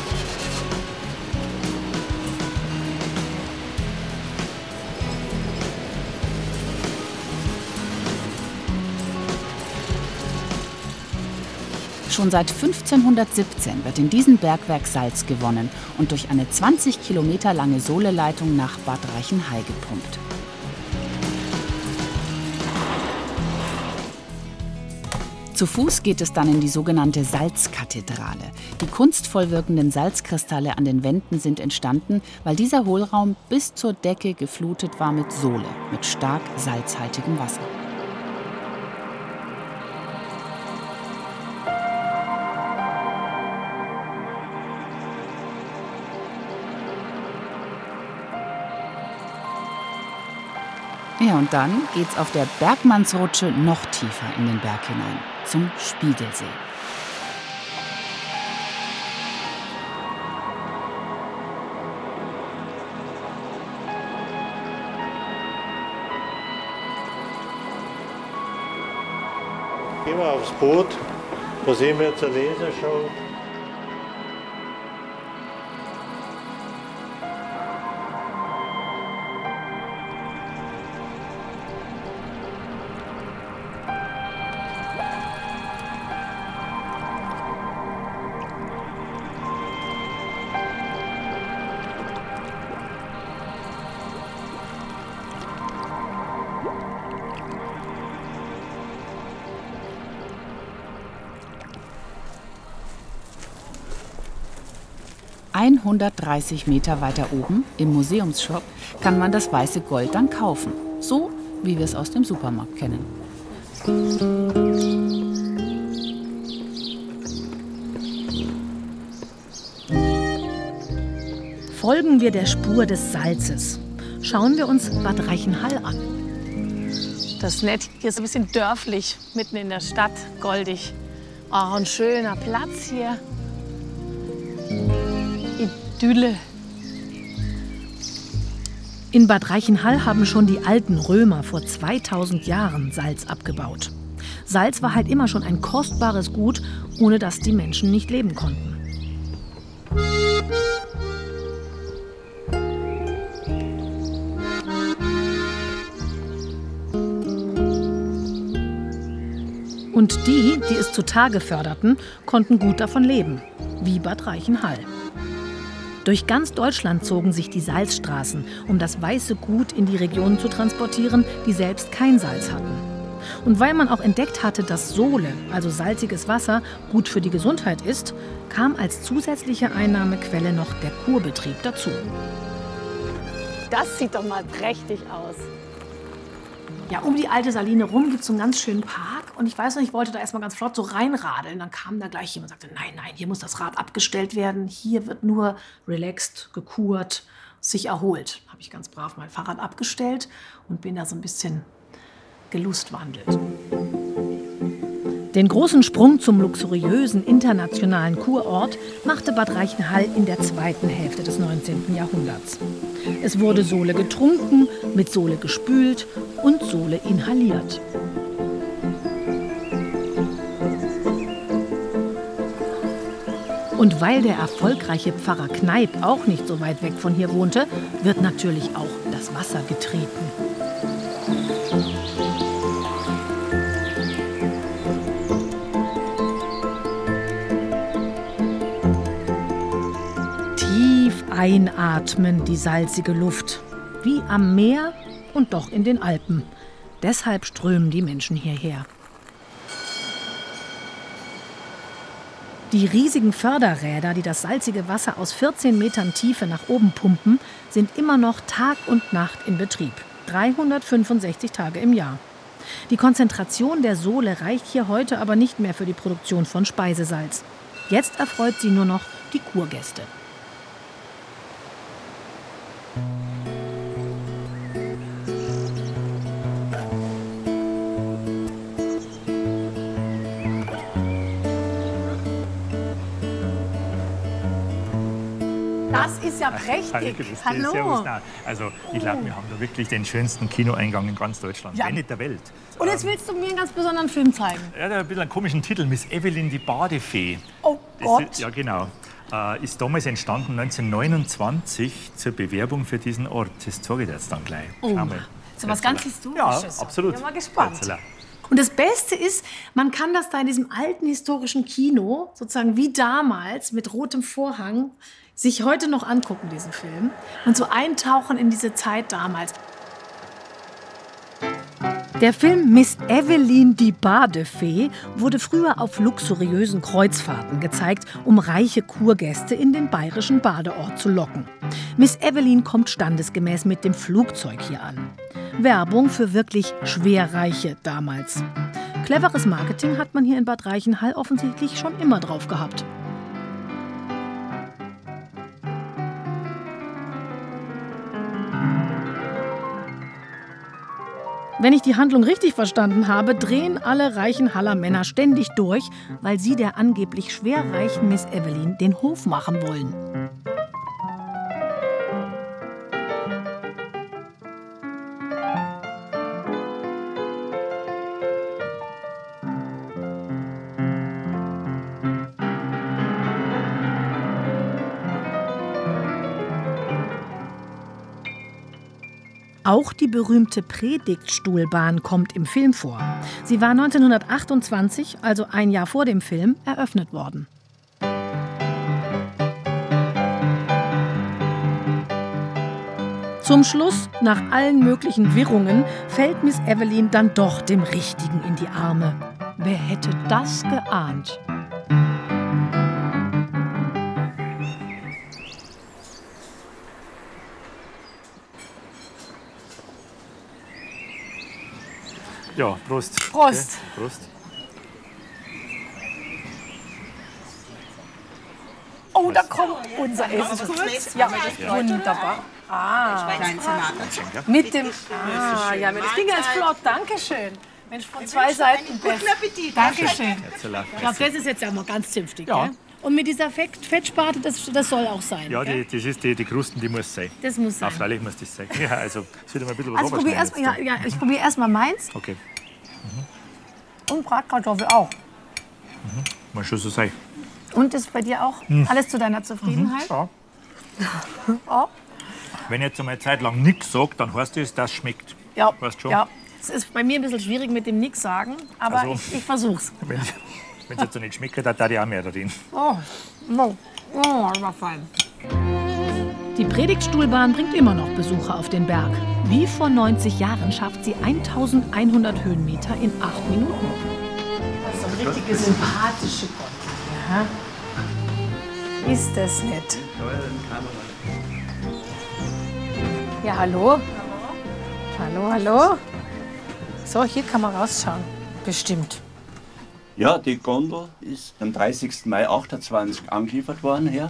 Schon seit 1517 wird in diesem Bergwerk Salz gewonnen und durch eine 20 Kilometer lange Sohleleitung nach Bad Reichenhall gepumpt. Zu Fuß geht es dann in die sogenannte Salzkathedrale. Die kunstvoll wirkenden Salzkristalle an den Wänden sind entstanden, weil dieser Hohlraum bis zur Decke geflutet war mit Sohle, mit stark salzhaltigem Wasser. Ja, und dann geht's auf der Bergmannsrutsche noch tiefer in den Berg hinein, zum Spiegelsee. Gehen wir aufs Boot, da sehen wir zur Lasershow. ...130 Meter weiter oben, im Museumsshop, kann man das weiße Gold dann kaufen. So, wie wir es aus dem Supermarkt kennen. Folgen wir der Spur des Salzes. Schauen wir uns Bad Reichenhall an. Das ist nett. Hier ist ein bisschen dörflich, mitten in der Stadt, goldig. Oh, ein schöner Platz hier. Idylle. In Bad Reichenhall haben schon die alten Römer vor 2000 Jahren Salz abgebaut. Salz war halt immer schon ein kostbares Gut, ohne das die Menschen nicht leben konnten. Und die es zutage förderten, konnten gut davon leben, wie Bad Reichenhall. Durch ganz Deutschland zogen sich die Salzstraßen, um das weiße Gut in die Regionen zu transportieren, die selbst kein Salz hatten. Und weil man auch entdeckt hatte, dass Sohle, also salziges Wasser, gut für die Gesundheit ist, kam als zusätzliche Einnahmequelle noch der Kurbetrieb dazu. Das sieht doch mal prächtig aus. Ja, um die alte Saline rum gibt es so einen ganz schönen Park. Und ich weiß noch, ich wollte da erstmal ganz flott so reinradeln. Dann kam da gleich jemand und sagte, nein, nein, hier muss das Rad abgestellt werden. Hier wird nur relaxed, gekurt, sich erholt. Habe ich ganz brav mein Fahrrad abgestellt und bin da so ein bisschen gelustwandelt. Den großen Sprung zum luxuriösen internationalen Kurort machte Bad Reichenhall in der zweiten Hälfte des 19. Jahrhunderts. Es wurde Sohle getrunken, mit Sohle gespült und Sohle inhaliert. Und weil der erfolgreiche Pfarrer Kneip auch nicht so weit weg von hier wohnte, wird natürlich auch das Wasser getreten. Tief einatmen die salzige Luft, wie am Meer und doch in den Alpen. Deshalb strömen die Menschen hierher. Die riesigen Förderräder, die das salzige Wasser aus 14 Metern Tiefe nach oben pumpen, sind immer noch Tag und Nacht in Betrieb. 365 Tage im Jahr. Die Konzentration der Sohle reicht hier heute aber nicht mehr für die Produktion von Speisesalz. Jetzt erfreut sie nur noch die Kurgäste. Das ist ja prächtig. Hallo. Servus. Also ich glaube, wir haben da wirklich den schönsten Kinoeingang in ganz Deutschland, wenn nicht der Welt. Und jetzt willst du mir einen ganz besonderen Film zeigen? Ja, der hat ein bisschen einen komischen Titel, Miss Evelyn, die Badefee. Oh Gott. Ja, genau. Ist damals entstanden 1929 zur Bewerbung für diesen Ort. Das zeige ich dir jetzt dann gleich. Oh, Schau mal. so was ganz Historisches. Ja, absolut. Ich bin mal gespannt. Herzler. Und das Beste ist, man kann das da in diesem alten historischen Kino, sozusagen wie damals, mit rotem Vorhang, sich heute noch angucken, diesen Film, und so eintauchen in diese Zeit damals. Der Film Miss Evelyn, die Badefee wurde früher auf luxuriösen Kreuzfahrten gezeigt, um reiche Kurgäste in den bayerischen Badeort zu locken. Miss Evelyn kommt standesgemäß mit dem Flugzeug hier an. Werbung für wirklich Schwerreiche damals. Cleveres Marketing hat man hier in Bad Reichenhall offensichtlich schon immer drauf gehabt. Wenn ich die Handlung richtig verstanden habe, drehen alle Reichenhaller Männer ständig durch, weil sie der angeblich schwerreichen Miss Evelyn den Hof machen wollen. Auch die berühmte Predigtstuhlbahn kommt im Film vor. Sie war 1928, also ein Jahr vor dem Film, eröffnet worden. Zum Schluss, nach allen möglichen Wirrungen, fällt Miss Evelyn dann doch dem Richtigen in die Arme. Wer hätte das geahnt? Ja, Prost. Prost. Okay, Prost. Oh, da kommt unser Essen. Ja, wunderbar. Mit dem... ja, das ging ganz flott. Dankeschön. Mensch, von zwei Seiten best. Guten Appetit. Dankeschön. Ich glaube, das ist jetzt ja mal ganz zünftig. Ja. Gell? Und mit dieser Fettsparte, das soll auch sein. Ja, das ist die Krusten, die muss sein. Das muss sein. Freilich muss das sein. Ja, also, es wird mal ein bisschen was ich probiere erstmal meins. Okay. Und Bratkartoffel auch. Muss schon so sein. Und ist bei dir auch alles zu deiner Zufriedenheit? Ja. Oh. Wenn ich jetzt einmal eine Zeit lang nichts sage, dann heißt das, das schmeckt. Ja. Weißt schon? Ja. Es ist bei mir ein bisschen schwierig mit dem Nix sagen, aber also, ich versuch's. Wenn es jetzt nicht schmeckt, dann darf ich auch mehr da drin. Oh, das war fein. Die Predigtstuhlbahn bringt immer noch Besucher auf den Berg. Wie vor 90 Jahren schafft sie 1100 Höhenmeter in 8 Minuten. Das ist so eine richtige sympathische Gondel. Ja. Ist das nett? Ja, hallo? Hallo, hallo? So, hier kann man rausschauen. Bestimmt. Ja, die Gondel ist am 30. Mai 28 angeliefert worden hier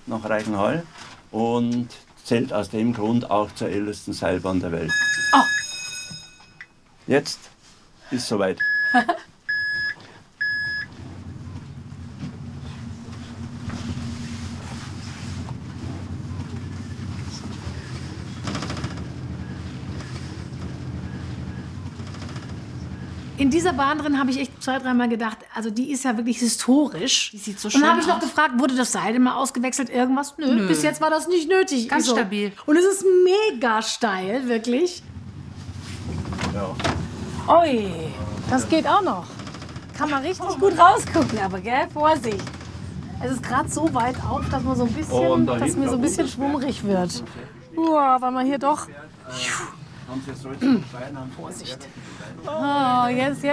nach Reichenhall und zählt aus dem Grund auch zur ältesten Seilbahn der Welt. Oh. Jetzt ist soweit. In dieser Bahn drin habe ich echt 2-, 3-mal gedacht, also die ist ja wirklich historisch. Die sieht so und schön dann habe ich noch aus. gefragt, wurde das Seil mal ausgewechselt, irgendwas? Nö, bis jetzt war das nicht nötig. Ganz stabil. Und es ist mega steil, wirklich. Ja. Ui, das geht auch noch. Kann man richtig gut rausgucken, aber gell, Vorsicht. Es ist gerade so weit auf, dass man so ein bisschen, dass mir so ein bisschen schwummrig wird. Weil man hier doch... Vorsicht. Oh, jetzt.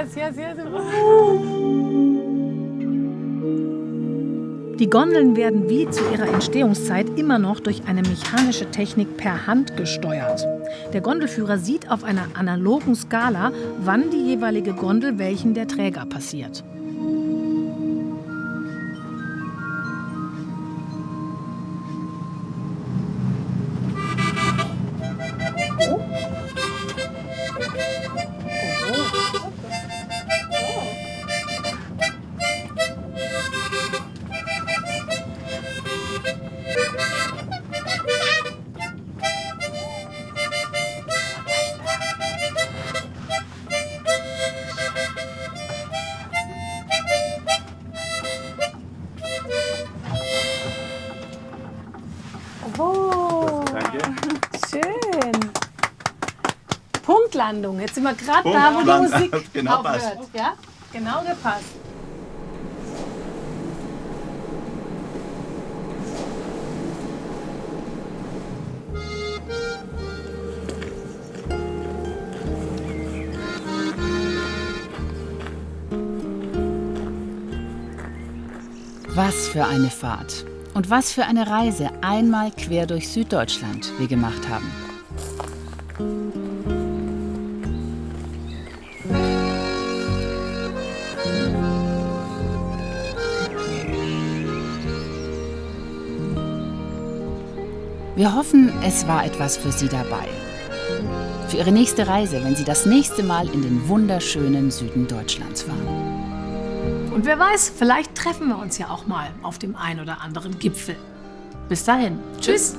Die Gondeln werden wie zu ihrer Entstehungszeit immer noch durch eine mechanische Technik per Hand gesteuert. Der Gondelführer sieht auf einer analogen Skala, wann die jeweilige Gondel welchen der Träger passiert. Punktlandung. Jetzt sind wir gerade da, wo die Musik genau aufhört. passt. Ja? Genau gepasst. Was für eine Fahrt und was für eine Reise einmal quer durch Süddeutschland wir gemacht haben. Wir hoffen, es war etwas für Sie dabei. Für Ihre nächste Reise, wenn Sie das nächste Mal in den wunderschönen Süden Deutschlands fahren. Und wer weiß, vielleicht treffen wir uns ja auch mal auf dem ein oder anderen Gipfel. Bis dahin. Tschüss.